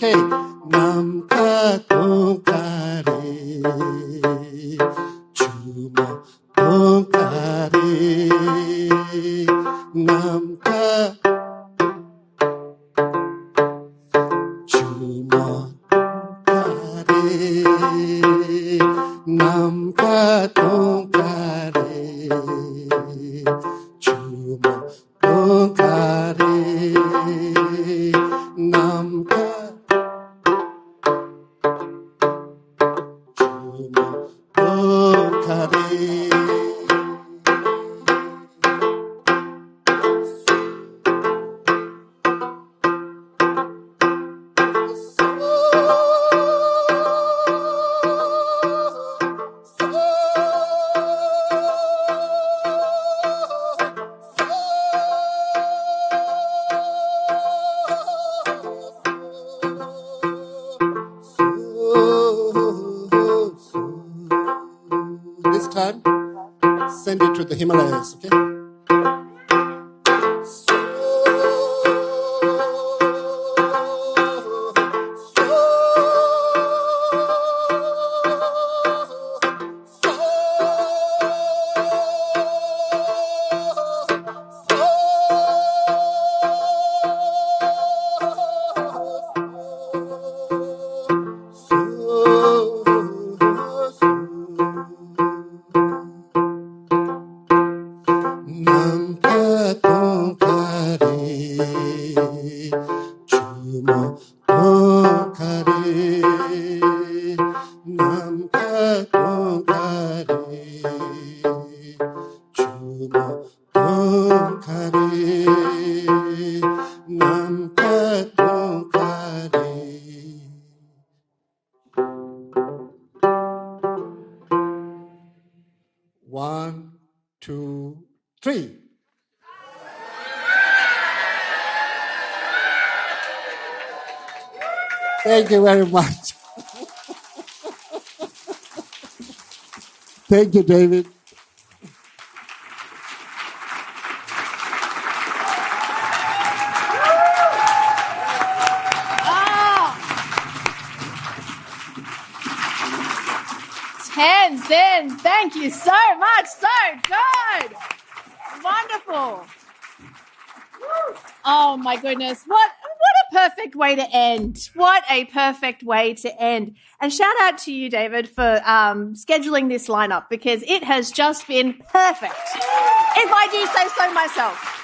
Okay. Nam ka tong ka re, chumo tong ka re. Nam ka chumo tong ka re, nam ka tong ka re, chumo tong ka re, nam ka This time, send it to the Himalayas, okay? One, two, three. Thank you very much. Thank you, David. Tenzin, thank you so much. So good. Wonderful. Oh my goodness. What a perfect way to end. What a perfect way to end. And shout out to you, David, for scheduling this lineup because it has just been perfect. If I do say so myself.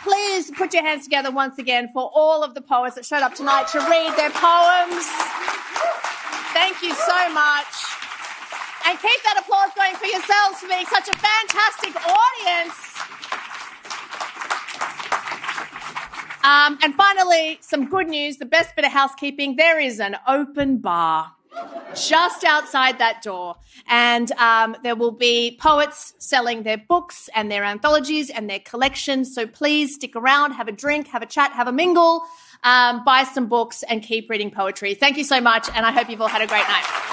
Please put your hands together once again for all of the poets that showed up tonight to read their poems. Thank you so much. And keep that applause going for yourselves for being such a fantastic audience. And finally, some good news, the best bit of housekeeping, there is an open bar just outside that door. And there will be poets selling their books and their anthologies and their collections. So please stick around, have a drink, have a chat, have a mingle, buy some books and keep reading poetry. Thank you so much, and I hope you've all had a great night.